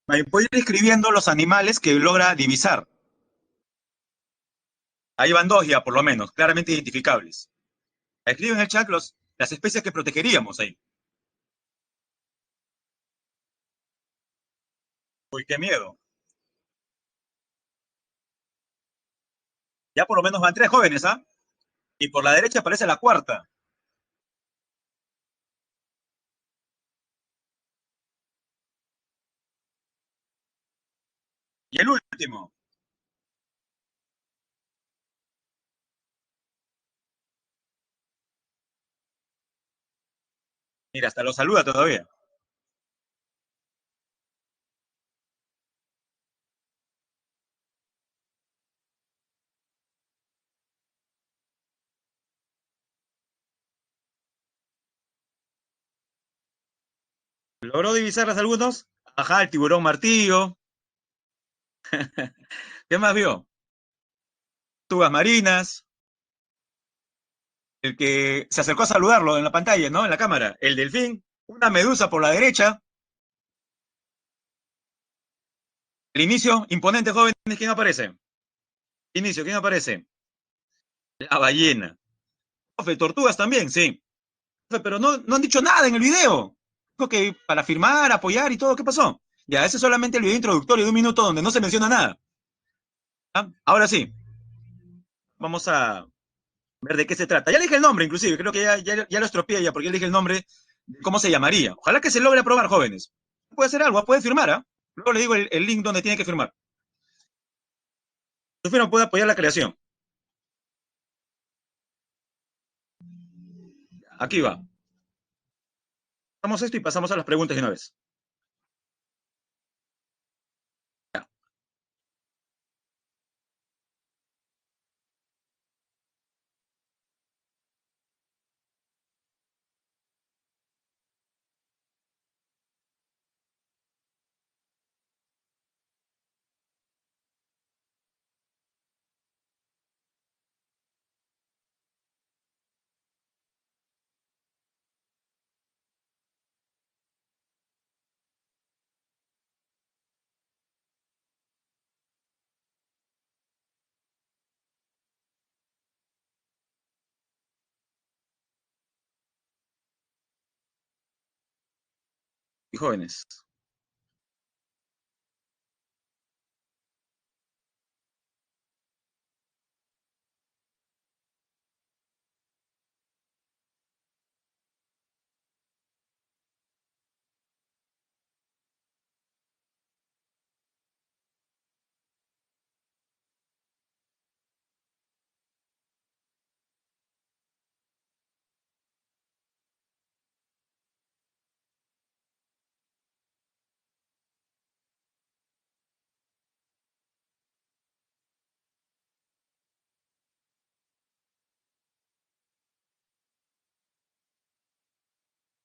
Voy a ir escribiendo los animales que logra divisar. Ahí van dos ya, por lo menos, claramente identificables. Escribe en el chat las especies que protegeríamos ahí. Uy, qué miedo. Ya por lo menos van tres jóvenes, ¿ah? Y por la derecha aparece la cuarta. Y el último. Mira, hasta lo saluda todavía. ¿Logró divisarlas algunos? Ajá, el tiburón martillo. ¿Qué más vio? Tubas marinas. El que se acercó a saludarlo en la pantalla, ¿no? En la cámara. El delfín. Una medusa por la derecha. El inicio, imponente, jóvenes, ¿quién aparece? Inicio, ¿quién aparece? La ballena. Profe, tortugas también, sí. Profe, pero no han dicho nada en el video. Dijo que para firmar, apoyar y todo, ¿qué pasó? Ya, ese es solamente el video introductorio de un minuto donde no se menciona nada. ¿Ah? Ahora sí, vamos a ver de qué se trata. Ya le dije el nombre, inclusive, creo que ya lo estropeé ya, porque ya le dije el nombre de cómo se llamaría. Ojalá que se logre aprobar, jóvenes. Puede hacer algo, puede firmar, ¿ah? Luego le digo el link donde tiene que firmar. Su firma puede apoyar la creación. Aquí va. Vamos a esto y pasamos a las preguntas de una vez. Y jóvenes.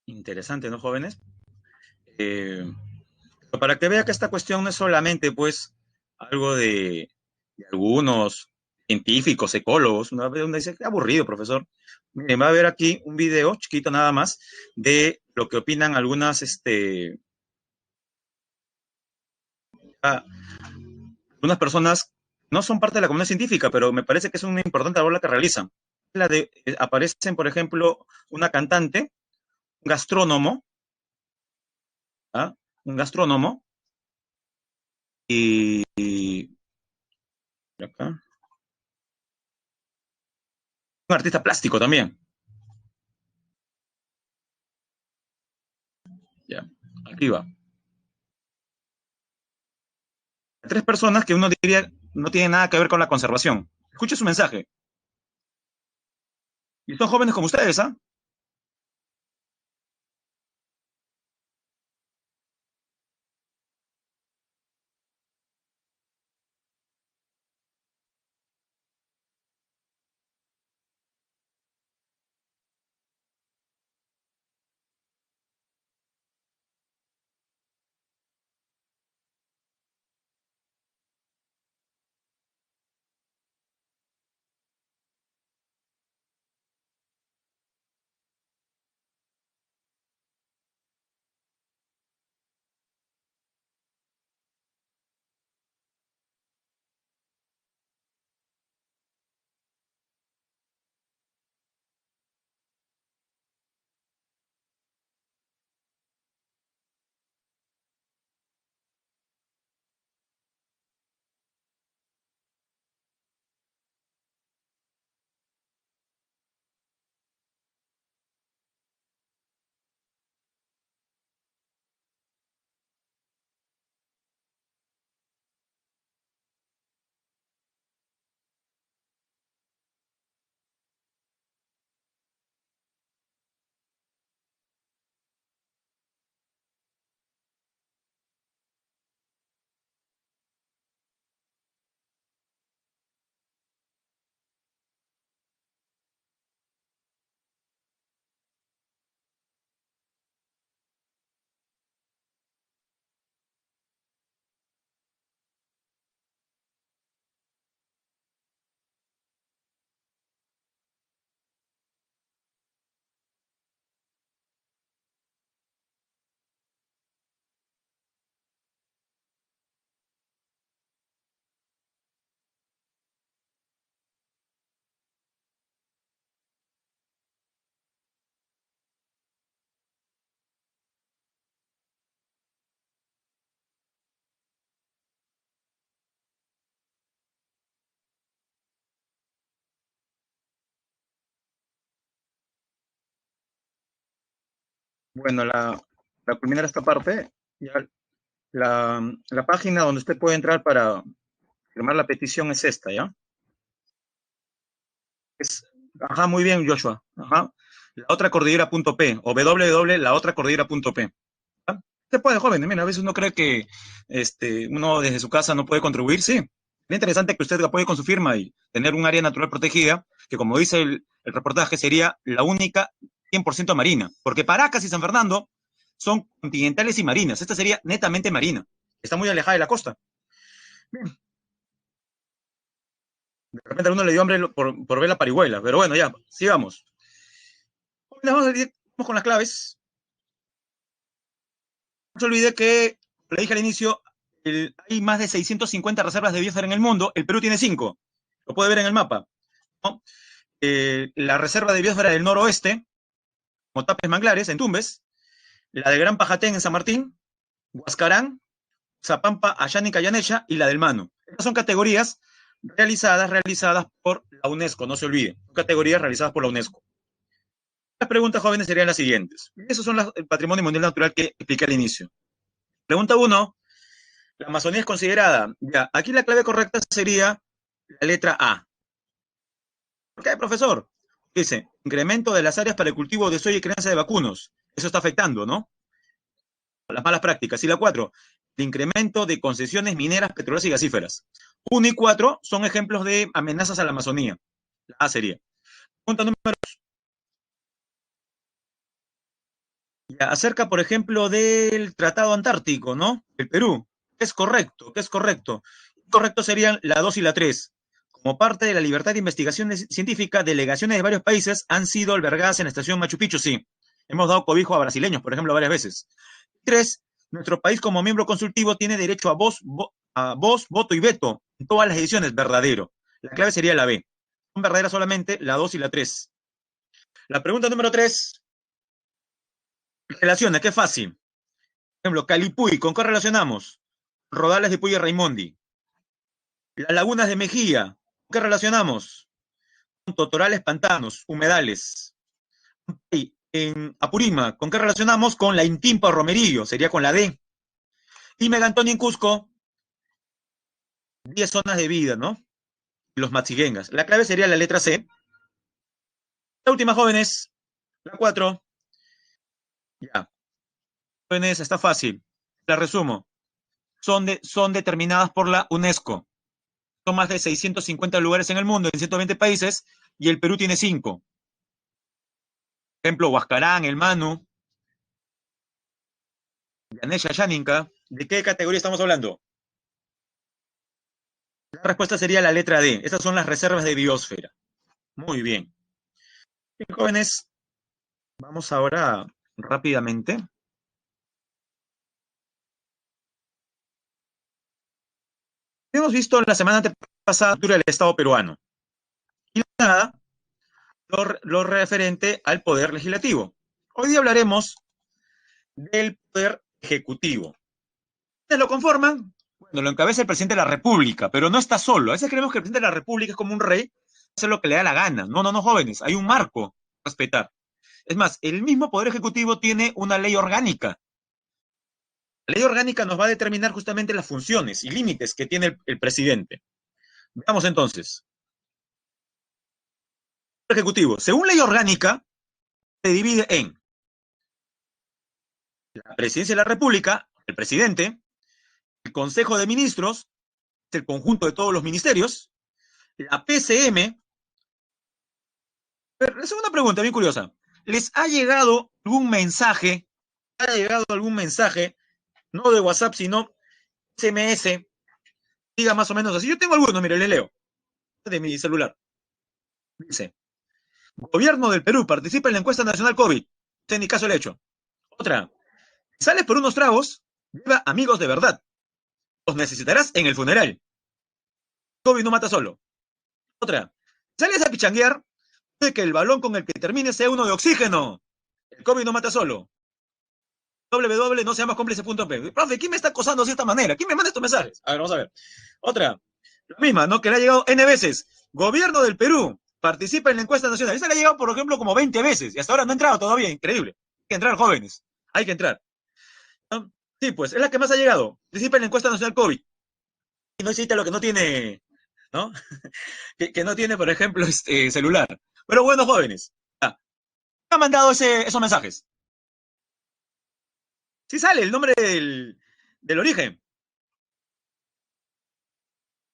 Interesante, ¿no, jóvenes? Eh, para que vea que esta cuestión no es solamente, pues, algo de algunos. científicos, ecólogos, uno dice, qué aburrido, profesor. Miren, va a ver aquí un video chiquito nada más de lo que opinan algunas personas, no son parte de la comunidad científica, pero me parece que es una importante labor la que realizan. Aparecen, por ejemplo, una cantante, un gastrónomo, ¿ah? Un gastrónomo, y acá, un artista plástico también. Ya, aquí va. Tres personas que uno diría no tienen nada que ver con la conservación. Escuche su mensaje. Y son jóvenes como ustedes, ¿ah? Bueno, la culminar esta parte, ya la página donde usted puede entrar para firmar la petición es esta, ¿ya? Es, ajá, muy bien, Joshua. Ajá. La otra cordillera.p o www.laotracordillera.p. ¿Ya? Se puede, joven. Mira, a veces uno cree que uno desde su casa no puede contribuir. Sí. Es interesante que usted apoye con su firma y tener un área natural protegida, que como dice el reportaje, sería la única 100% marina. Porque Paracas y San Fernando son continentales y marinas. Esta sería netamente marina. Está muy alejada de la costa. De repente a uno le dio hambre por ver la parihuela. Pero bueno, ya, sigamos. Vamos con las claves. No se olvide que, le dije al inicio, hay más de 650 reservas de biosfera en el mundo. El Perú tiene 5. Lo puede ver en el mapa, ¿no? La reserva de biosfera del noroeste, como Tapes Manglares, en Tumbes. La de Gran Pajatén, en San Martín. Huascarán, Zapampa, Ayánica, Yanecha y la del Mano. Estas son categorías realizadas por la UNESCO, no se olvide. Son categorías realizadas por la UNESCO. Las preguntas jóvenes serían las siguientes. Esos son el patrimonio mundial natural que expliqué al inicio. Pregunta 1. La Amazonía es considerada. Ya, aquí la clave correcta sería la letra A. ¿Por qué, profesor? Dice, incremento de las áreas para el cultivo de soya y crianza de vacunos. Eso está afectando, ¿no? Las malas prácticas. Y la 4, el incremento de concesiones mineras, petroleras y gasíferas. 1 y 4 son ejemplos de amenazas a la Amazonía. La A sería. Pregunta número 2. Acerca, por ejemplo, del Tratado Antártico, ¿no? El Perú. ¿Qué es correcto? ¿Qué es correcto? Correcto serían la 2 y la 3. Como parte de la libertad de investigación científica, delegaciones de varios países han sido albergadas en la estación Machu Picchu, sí. Hemos dado cobijo a brasileños, por ejemplo, varias veces. 3. Nuestro país como miembro consultivo tiene derecho a voz, voto y veto en todas las ediciones, verdadero. La clave sería la B. Son verdaderas solamente la 2 y la 3. La pregunta número 3. Relaciona, qué fácil. Por ejemplo, Calipuy, ¿con qué relacionamos? Rodales de Puy y Raimondi. Las lagunas de Mejía, ¿con qué relacionamos? Con totorales, pantanos, humedales. Y en Apurima, ¿con qué relacionamos? Con la Intimpa Romerillo, sería con la D. Y Megantoni en Cusco, 10 zonas de vida, ¿no? Los Matziguengas. La clave sería la letra C. La última, jóvenes, la 4. Ya. Jóvenes, está fácil. La resumo. Son determinadas por la UNESCO. Son más de 650 lugares en el mundo, en 120 países, y el Perú tiene 5. Por ejemplo, Huascarán, el Manu, Yanesha, Yaninka. ¿De qué categoría estamos hablando? La respuesta sería la letra D. Estas son las reservas de biosfera. Muy bien. Bien, jóvenes, vamos ahora rápidamente. Hemos visto la semana pasada el Estado peruano. Y nada, lo referente al poder legislativo. Hoy día hablaremos del poder ejecutivo. ¿Quiénes lo conforman? Bueno, lo encabeza el presidente de la República, pero no está solo. A veces creemos que el presidente de la República es como un rey, hace lo que le da la gana. No, no, no, jóvenes, hay un marco a respetar. Es más, el mismo poder ejecutivo tiene una ley orgánica. La ley orgánica nos va a determinar justamente las funciones y límites que tiene el presidente. Veamos entonces. El ejecutivo, según ley orgánica, se divide en la presidencia de la República, el presidente, el Consejo de Ministros, el conjunto de todos los ministerios, la PCM. Pero es una pregunta bien curiosa. ¿Les ha llegado algún mensaje? ¿Ha llegado algún mensaje? No de WhatsApp, sino SMS. Diga más o menos así. Yo tengo algunos, mire, les leo. De mi celular. Dice, Gobierno del Perú participa en la encuesta nacional COVID. En mi caso el hecho. Otra, sales por unos tragos, lleva amigos de verdad. Los necesitarás en el funeral. COVID no mata solo. Otra, sales a pichanguear, puede que el balón con el que termine sea uno de oxígeno. El COVID no mata solo. www no seamos cómplices.p. Profe, ¿quién me está acosando de esta manera? ¿Quién me manda estos mensajes? A ver, vamos a ver. Otra, la misma, ¿no? Que le ha llegado N veces. Gobierno del Perú participa en la encuesta nacional. Esa le ha llegado, por ejemplo, como 20 veces y hasta ahora no ha entrado todavía. Increíble. Hay que entrar, jóvenes. Hay que entrar. ¿No? Sí, pues, es la que más ha llegado. Participa en la encuesta nacional COVID. Y no existe lo que no tiene, ¿no? que no tiene, por ejemplo, celular. Pero bueno, jóvenes. ¿Me han mandado esos mensajes? Sí sale el nombre del origen.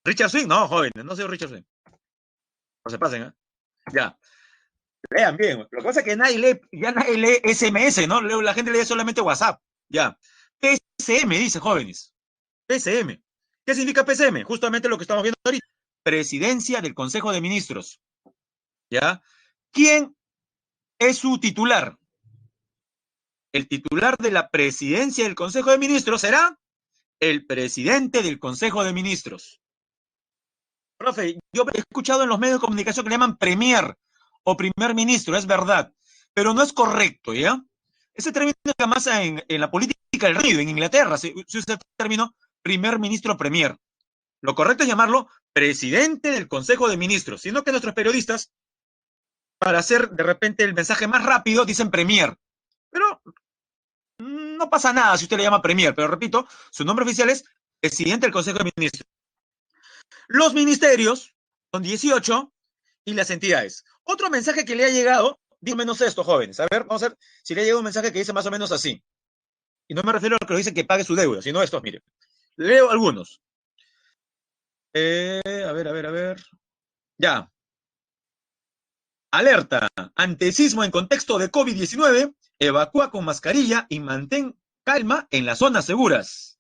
Richard Swing, no, jóvenes, no soy Richard Swing. No se pasen, ¿eh? Ya. Lean bien. Lo que pasa es que ya nadie lee SMS, ¿no? La gente lee solamente WhatsApp. Ya. PCM, dice, jóvenes. PCM. ¿Qué significa PCM? Justamente lo que estamos viendo ahorita. Presidencia del Consejo de Ministros. ¿Ya? ¿Quién es su titular? El titular de la presidencia del Consejo de Ministros será el presidente del Consejo de Ministros. Profe, yo he escuchado en los medios de comunicación que le llaman premier o primer ministro, es verdad, pero no es correcto, ¿ya? Ese término se más en la política del Reino, en Inglaterra se usa el término primer ministro premier. Lo correcto es llamarlo presidente del Consejo de Ministros, sino que nuestros periodistas, para hacer de repente el mensaje más rápido, dicen premier. Pero no pasa nada si usted le llama premier, pero repito, su nombre oficial es presidente del Consejo de Ministros. Los ministerios son 18 y las entidades. Otro mensaje que le ha llegado, digo menos esto, jóvenes. A ver, vamos a ver si le ha llegado un mensaje que dice más o menos así. Y no me refiero a lo que dice que pague su deuda, sino estos, mire. Leo algunos. A ver. Ya. Alerta. Ante sismo en contexto de COVID-19, evacúa con mascarilla y mantén calma en las zonas seguras.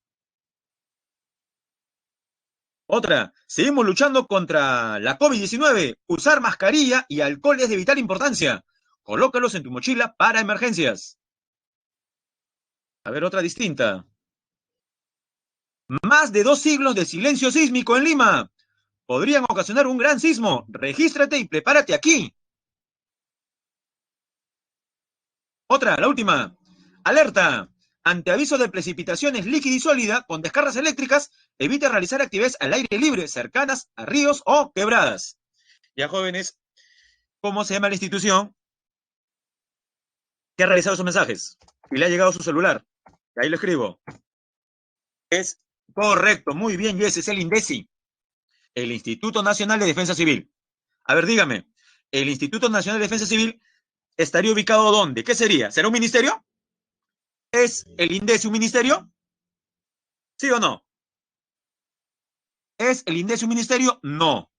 Otra, seguimos luchando contra la COVID-19. Usar mascarilla y alcohol es de vital importancia. Colócalos en tu mochila para emergencias. A ver, otra distinta. Más de 2 siglos de silencio sísmico en Lima podrían ocasionar un gran sismo. Regístrate y prepárate aquí. Otra, la última. Alerta. Ante aviso de precipitaciones líquida y sólida con descargas eléctricas, evite realizar actividades al aire libre cercanas a ríos o quebradas. Ya, jóvenes, ¿cómo se llama la institución que ha realizado esos mensajes? Y le ha llegado a su celular. Ahí lo escribo. Es correcto, muy bien, y ese es el INDECI, el Instituto Nacional de Defensa Civil. A ver, dígame, ¿el Instituto Nacional de Defensa Civil estaría ubicado dónde? ¿Qué sería? ¿Será un ministerio? ¿Es el INDECI un ministerio? ¿Sí o no? ¿Es el INDECI un ministerio? No,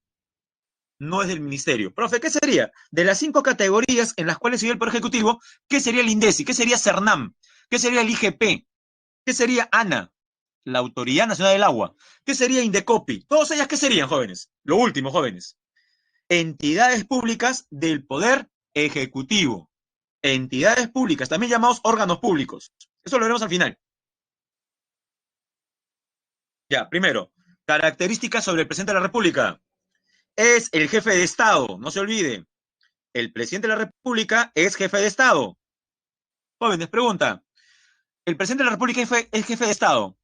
no es del ministerio. Profe, ¿qué sería? De las 5 categorías en las cuales se el Poder Ejecutivo, ¿qué sería el INDECI? ¿Qué sería CERNAM? ¿Qué sería el IGP? ¿Qué sería ANA? La Autoridad Nacional del Agua. ¿Qué sería Indecopi? Todas ellas, ¿qué serían, jóvenes? Lo último, jóvenes. Entidades públicas del Poder Ejecutivo. Entidades públicas, también llamados órganos públicos. Eso lo veremos al final. Ya, primero, características sobre el presidente de la República. Es el jefe de Estado, no se olvide. El presidente de la República es jefe de Estado. Jóvenes, pregunta. El presidente de la República es jefe de Estado.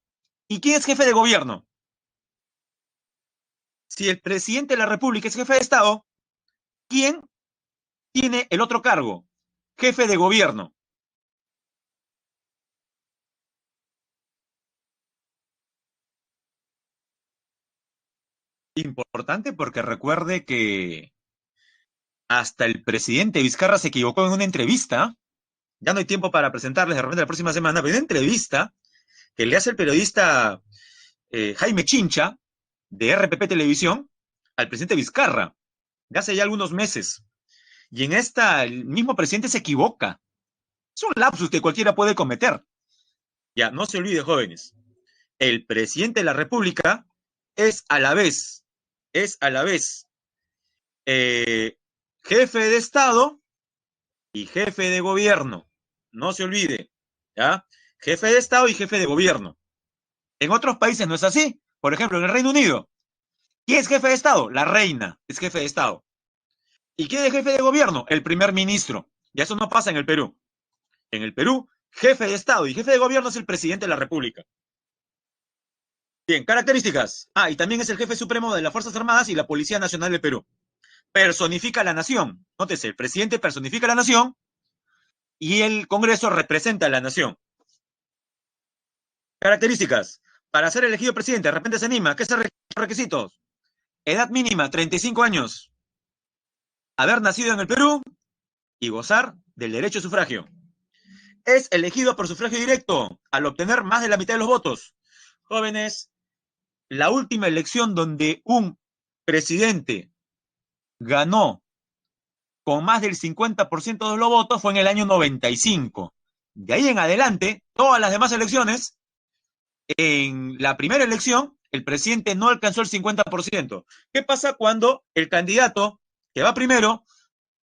¿Y quién es jefe de gobierno? Si el presidente de la República es jefe de Estado, ¿quién tiene el otro cargo? Jefe de gobierno. Importante porque recuerde que hasta el presidente Vizcarra se equivocó en una entrevista. Ya no hay tiempo para presentarles de repente la próxima semana, pero una entrevista que le hace el periodista Jaime Chincha de RPP Televisión al presidente Vizcarra de hace ya algunos meses. Y en esta el mismo presidente se equivoca. Es un lapsus que cualquiera puede cometer. Ya, no se olvide, jóvenes. El presidente de la República es a la vez, es a la vez eh, jefe de Estado y jefe de gobierno. No se olvide, ¿ya? Jefe de Estado y jefe de gobierno. En otros países no es así. Por ejemplo, en el Reino Unido, ¿quién es jefe de Estado? La reina es jefe de Estado. ¿Y quién es jefe de gobierno? El primer ministro. Y eso no pasa en el Perú. En el Perú, jefe de Estado y jefe de gobierno es el presidente de la República. Bien, características. Ah, y también es el jefe supremo de las Fuerzas Armadas y la Policía Nacional del Perú. Personifica la nación. Nótese, el presidente personifica la nación y el Congreso representa a la nación. Características. Para ser elegido presidente, de repente se anima. ¿Qué son los requisitos? Edad mínima, 35 años. Haber nacido en el Perú y gozar del derecho de sufragio. Es elegido por sufragio directo al obtener más de la mitad de los votos. Jóvenes, la última elección donde un presidente ganó con más del 50% de los votos fue en el año 95. De ahí en adelante, todas las demás elecciones, en la primera elección, el presidente no alcanzó el 50%. ¿Qué pasa cuando el candidato que va primero,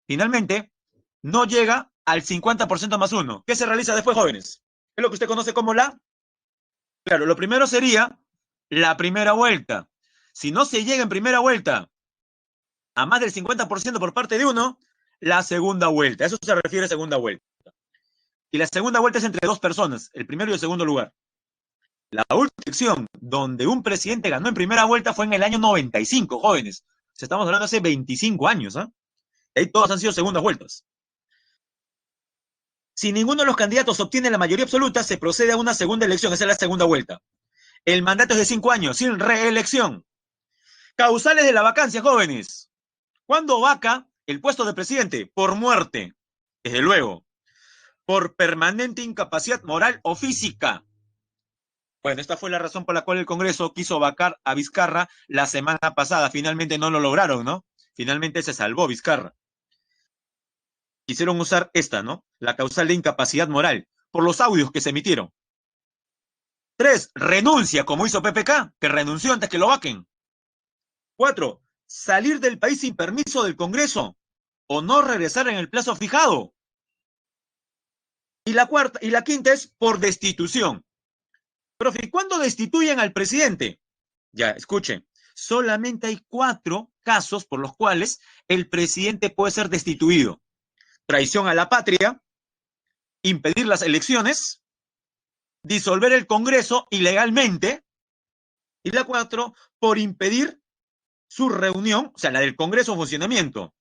finalmente, no llega al 50% más uno? ¿Qué se realiza después, jóvenes? Es lo que usted conoce como la... Claro, lo primero sería la primera vuelta. Si no se llega en primera vuelta a más del 50% por parte de uno, la segunda vuelta. Eso se refiere a segunda vuelta. Y la segunda vuelta es entre dos personas, el primero y el segundo lugar. La última elección donde un presidente ganó en primera vuelta fue en el año 95, jóvenes. O sea, estamos hablando hace 25 años, ¿eh? Ahí todas han sido segundas vueltas. Si ninguno de los candidatos obtiene la mayoría absoluta, se procede a una segunda elección, esa es la segunda vuelta. El mandato es de 5 años, sin reelección. Causales de la vacancia, jóvenes. ¿Cuándo vaca el puesto de presidente? Por muerte, desde luego. Por permanente incapacidad moral o física. Bueno, esta fue la razón por la cual el Congreso quiso vacar a Vizcarra la semana pasada. Finalmente no lo lograron, ¿no? Finalmente se salvó Vizcarra. Quisieron usar esta, ¿no? La causal de incapacidad moral, por los audios que se emitieron. 3, renuncia, como hizo PPK, que renunció antes que lo vaquen. 4, salir del país sin permiso del Congreso o no regresar en el plazo fijado. Y la quinta es por destitución. Profe, ¿cuándo destituyen al presidente? Ya, escuchen, solamente hay 4 casos por los cuales el presidente puede ser destituido. Traición a la patria, impedir las elecciones, disolver el Congreso ilegalmente, y la 4, por impedir su reunión, o sea, la del Congreso en funcionamiento,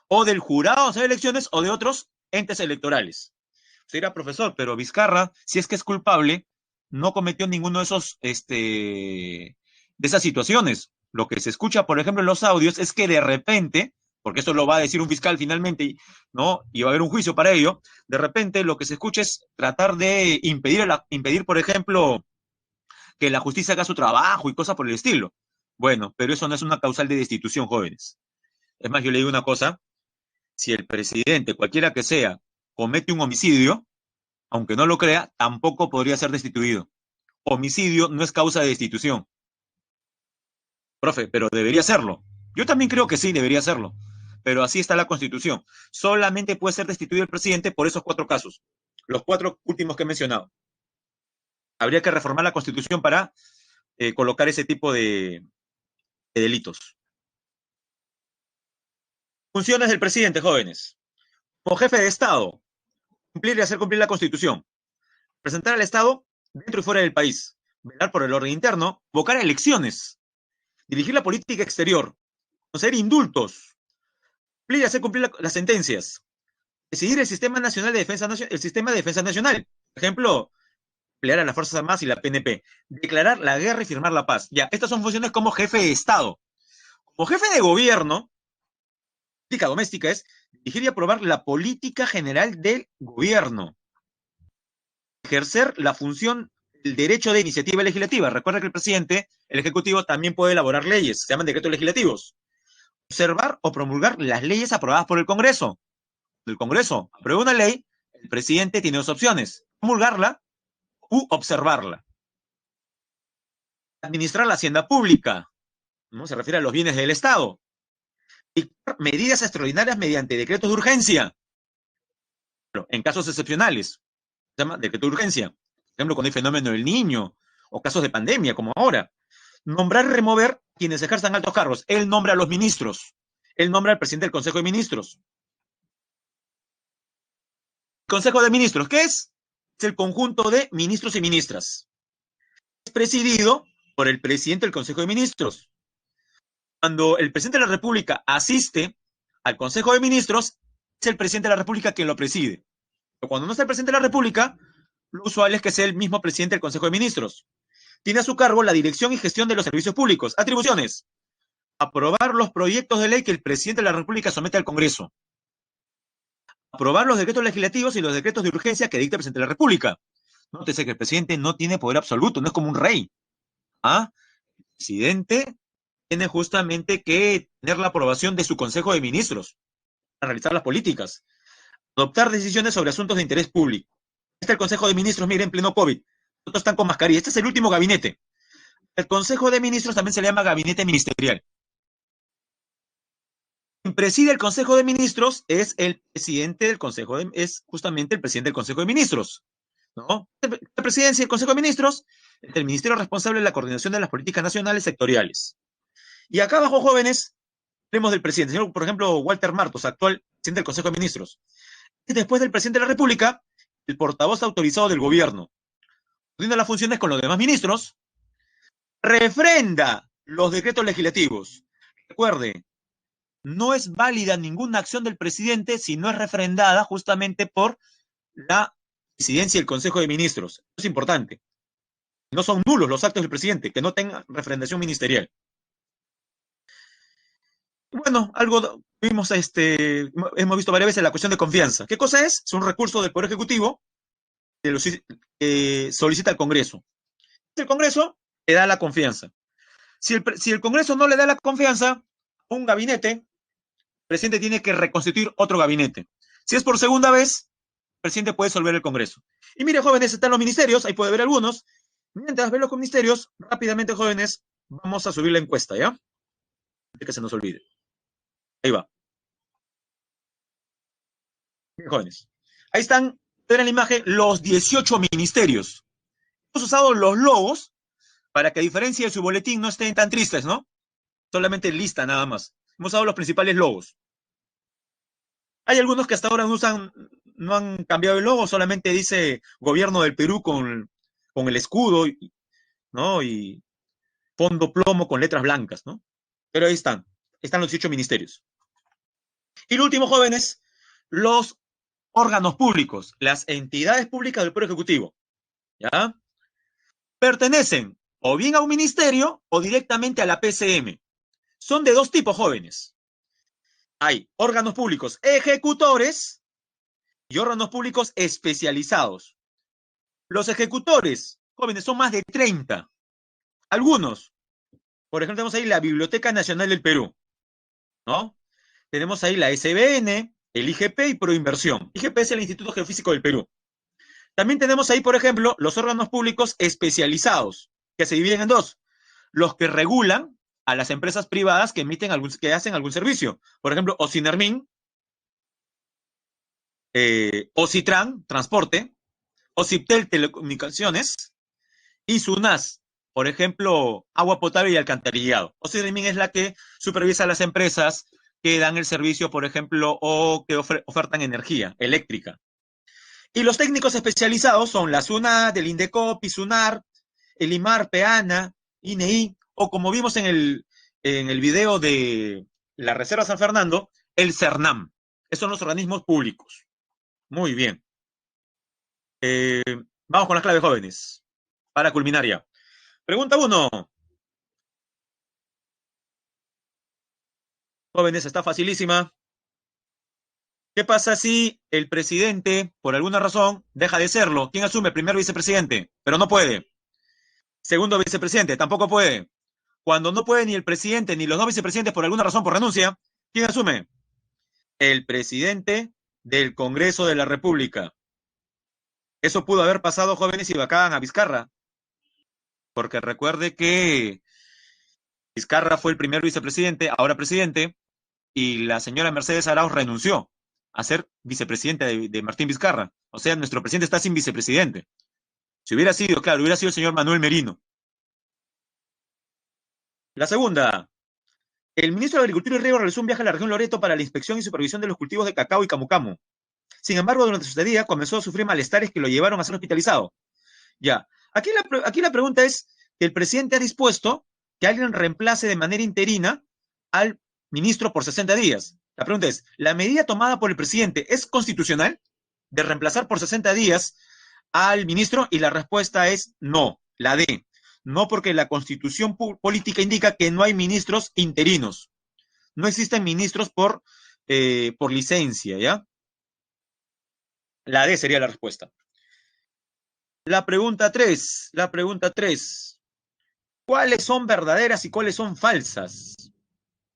o del jurado de elecciones o de otros entes electorales. Se dirá, profesor, pero Vizcarra, si es que es culpable, no cometió ninguno de esos, de esas situaciones. Lo que se escucha, por ejemplo, en los audios es que de repente, porque eso lo va a decir un fiscal finalmente, ¿no? Y va a haber un juicio para ello, de repente lo que se escucha es tratar de impedir, por ejemplo, que la justicia haga su trabajo y cosas por el estilo. Bueno, pero eso no es una causal de destitución, jóvenes. Es más, yo le digo una cosa, si el presidente, cualquiera que sea, comete un homicidio, aunque no lo crea, tampoco podría ser destituido. Homicidio no es causa de destitución. Profe, pero debería serlo. Yo también creo que sí, debería serlo. Pero así está la Constitución. Solamente puede ser destituido el presidente por esos 4 casos. Los 4 últimos que he mencionado. Habría que reformar la Constitución para colocar ese tipo de delitos. Funciones del presidente, jóvenes. Como jefe de Estado, cumplir y hacer cumplir la Constitución. Presentar al Estado dentro y fuera del país. Velar por el orden interno. Convocar elecciones. Dirigir la política exterior. Conceder indultos. Cumplir y hacer cumplir las sentencias. Decidir el sistema nacional de defensa, el sistema de defensa nacional. Por ejemplo, emplear a las Fuerzas Armadas y la PNP. Declarar la guerra y firmar la paz. Ya, estas son funciones como jefe de Estado. Como jefe de gobierno, política doméstica es dirigir y aprobar la política general del gobierno. Ejercer la función, el derecho de iniciativa legislativa. Recuerda que el presidente, el ejecutivo, también puede elaborar leyes, se llaman decretos legislativos. Observar o promulgar las leyes aprobadas por el Congreso. El Congreso aprueba una ley, el presidente tiene 2 opciones, promulgarla u observarla. Administrar la hacienda pública, ¿no? Se refiere a los bienes del Estado. Dictar medidas extraordinarias mediante decretos de urgencia. En casos excepcionales, se llama decreto de urgencia. Por ejemplo, cuando hay fenómeno del niño o casos de pandemia, como ahora. Nombrar y remover quienes ejerzan altos cargos. Él nombra a los ministros. Él nombra al presidente del Consejo de Ministros. Consejo de Ministros, ¿qué es? Es el conjunto de ministros y ministras. Es presidido por el presidente del Consejo de Ministros. Cuando el presidente de la República asiste al Consejo de Ministros, es el presidente de la República quien lo preside. Pero cuando no está el presidente de la República, lo usual es que sea el mismo presidente del Consejo de Ministros. Tiene a su cargo la dirección y gestión de los servicios públicos. Atribuciones: aprobar los proyectos de ley que el presidente de la República somete al Congreso. Aprobar los decretos legislativos y los decretos de urgencia que dicta el presidente de la República. Nótese que el presidente no tiene poder absoluto, no es como un rey. ¿Ah? El presidente tiene justamente que tener la aprobación de su Consejo de Ministros para realizar las políticas. Adoptar decisiones sobre asuntos de interés público. Este es el Consejo de Ministros, miren, en pleno COVID. Todos están con mascarilla. Este es el último gabinete. El Consejo de Ministros también se le llama gabinete ministerial. Quien preside el Consejo de Ministros es el presidente del Consejo es justamente el presidente del Consejo de Ministros, ¿no? La presidencia del Consejo de Ministros es el ministerio responsable de la coordinación de las políticas nacionales sectoriales. Y acá abajo, jóvenes, tenemos del presidente, señor, por ejemplo, Walter Martos, actual presidente del Consejo de Ministros. Y después del presidente de la República, el portavoz autorizado del gobierno. Coordina las funciones con los demás ministros, refrenda los decretos legislativos. Recuerde, no es válida ninguna acción del presidente si no es refrendada justamente por la presidencia y el Consejo de Ministros. Eso es importante. No son nulos los actos del presidente, que no tengan refrendación ministerial. Bueno, algo vimos, hemos visto varias veces la cuestión de confianza. ¿Qué cosa es? Es un recurso del Poder Ejecutivo que solicita al Congreso. El Congreso le da la confianza. Si el Congreso no le da la confianza a un gabinete, el presidente tiene que reconstituir otro gabinete. Si es por segunda vez, el presidente puede disolver el Congreso. Y mire, jóvenes, están los ministerios, ahí puede ver algunos. Mientras ven los ministerios, rápidamente, jóvenes, vamos a subir la encuesta, ¿ya? que se nos olvide. Ahí va. Bien, jóvenes. Ahí están, ven en la imagen, los 18 ministerios. Hemos usado los logos para que a diferencia de su boletín no estén tan tristes, ¿no? Solamente lista nada más. Hemos usado los principales logos. Hay algunos que hasta ahora no han cambiado el logo, solamente dice Gobierno del Perú con el escudo, ¿no? Y fondo plomo con letras blancas, ¿no? Pero ahí están los 18 ministerios. Y lo último, jóvenes, los órganos públicos, las entidades públicas del Poder Ejecutivo, ¿ya? Pertenecen o bien a un ministerio o directamente a la PCM. Son de dos tipos, jóvenes. Hay órganos públicos ejecutores y órganos públicos especializados. Los ejecutores, jóvenes, son más de 30. Algunos, por ejemplo, tenemos ahí la Biblioteca Nacional del Perú, ¿no? Tenemos ahí la SBN, el IGP y Proinversión. IGP es el Instituto Geofísico del Perú. También tenemos ahí, por ejemplo, los órganos públicos especializados, que se dividen en dos. Los que regulan a las empresas privadas que hacen algún servicio. Por ejemplo, Ocinermin, Ocitran, transporte, Ociptel, telecomunicaciones, y SUNAS, por ejemplo, agua potable y alcantarillado. Ocinermin es la que supervisa a las empresas que dan el servicio, por ejemplo, o que ofertan energía eléctrica. Y los técnicos especializados son la SUNAT, el INDECOPI, SUNAR, el IMAR, PEANA, INEI, o como vimos en el video de la Reserva San Fernando, el CERNAM. Esos son los organismos públicos. Muy bien. Vamos con las claves, jóvenes, para culminar ya. Pregunta 1. Jóvenes, está facilísima. ¿Qué pasa si el presidente, por alguna razón, deja de serlo? ¿Quién asume? Primer vicepresidente, pero no puede. Segundo vicepresidente, tampoco puede. Cuando no puede ni el presidente ni los dos vicepresidentes por alguna razón por renuncia, ¿quién asume? El presidente del Congreso de la República. Eso pudo haber pasado, jóvenes, y vacaban a Vizcarra, porque recuerde que Vizcarra fue el primer vicepresidente, ahora presidente, y la señora Mercedes Arauz renunció a ser vicepresidenta de Martín Vizcarra. O sea, nuestro presidente está sin vicepresidente. Si hubiera sido, claro, hubiera sido el señor Manuel Merino. La segunda, el ministro de Agricultura y Riego realizó un viaje a la región Loreto para la inspección y supervisión de los cultivos de cacao y camu camu. Sin embargo, durante su estadía comenzó a sufrir malestares que lo llevaron a ser hospitalizado. Ya, aquí la pregunta es que el presidente ha dispuesto que alguien reemplace de manera interina al ministro por 60 días. La pregunta es, ¿la medida tomada por el presidente es constitucional de reemplazar por 60 días al ministro? Y la respuesta es no, la D. No, porque la constitución política indica que no hay ministros interinos. No existen ministros por licencia, ¿ya? La D sería la respuesta. La pregunta 3. ¿Cuáles son verdaderas y cuáles son falsas?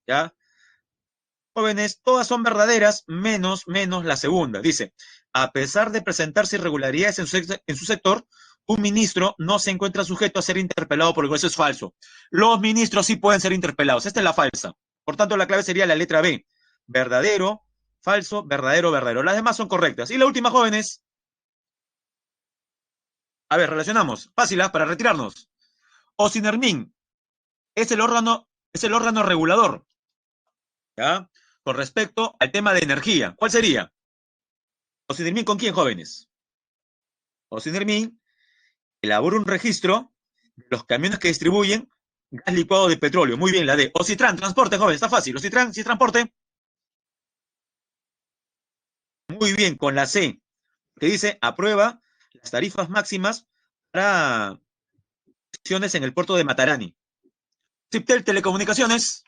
¿Ya? Jóvenes, todas son verdaderas, menos la segunda. Dice, a pesar de presentarse irregularidades en su sector, un ministro no se encuentra sujeto a ser interpelado por el juez. Eso es falso. Los ministros sí pueden ser interpelados. Esta es la falsa. Por tanto, la clave sería la letra B. Verdadero, falso, verdadero, verdadero. Las demás son correctas. Y la última, jóvenes. A ver, relacionamos. Fácil, para retirarnos. Ocinermin es es el órgano regulador, ¿ya? Con respecto al tema de energía. ¿Cuál sería? Ocinermin, ¿con quién, jóvenes? Ocinermin elabora un registro de los camiones que distribuyen gas licuado de petróleo. Muy bien, la D. Ocitran, transporte, jóvenes, está fácil. Ocitran, sí, transporte. Muy bien, con la C, que dice aprueba las tarifas máximas para acciones en el puerto de Matarani. Ciptel Telecomunicaciones,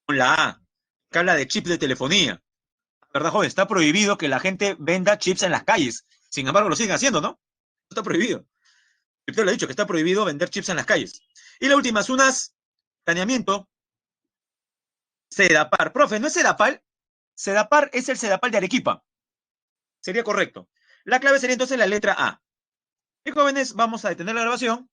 con la A, que habla de chips de telefonía. ¿Verdad, joven? Está prohibido que la gente venda chips en las calles. Sin embargo, lo siguen haciendo, ¿no? Está prohibido. Ciptel le ha dicho que está prohibido vender chips en las calles. Y la última, SUNAS, saneamiento, Sedapar. Profe, ¿no es Sedapal? Sedapar es el Sedapal de Arequipa. Sería correcto. La clave sería entonces la letra A. Y jóvenes, vamos a detener la grabación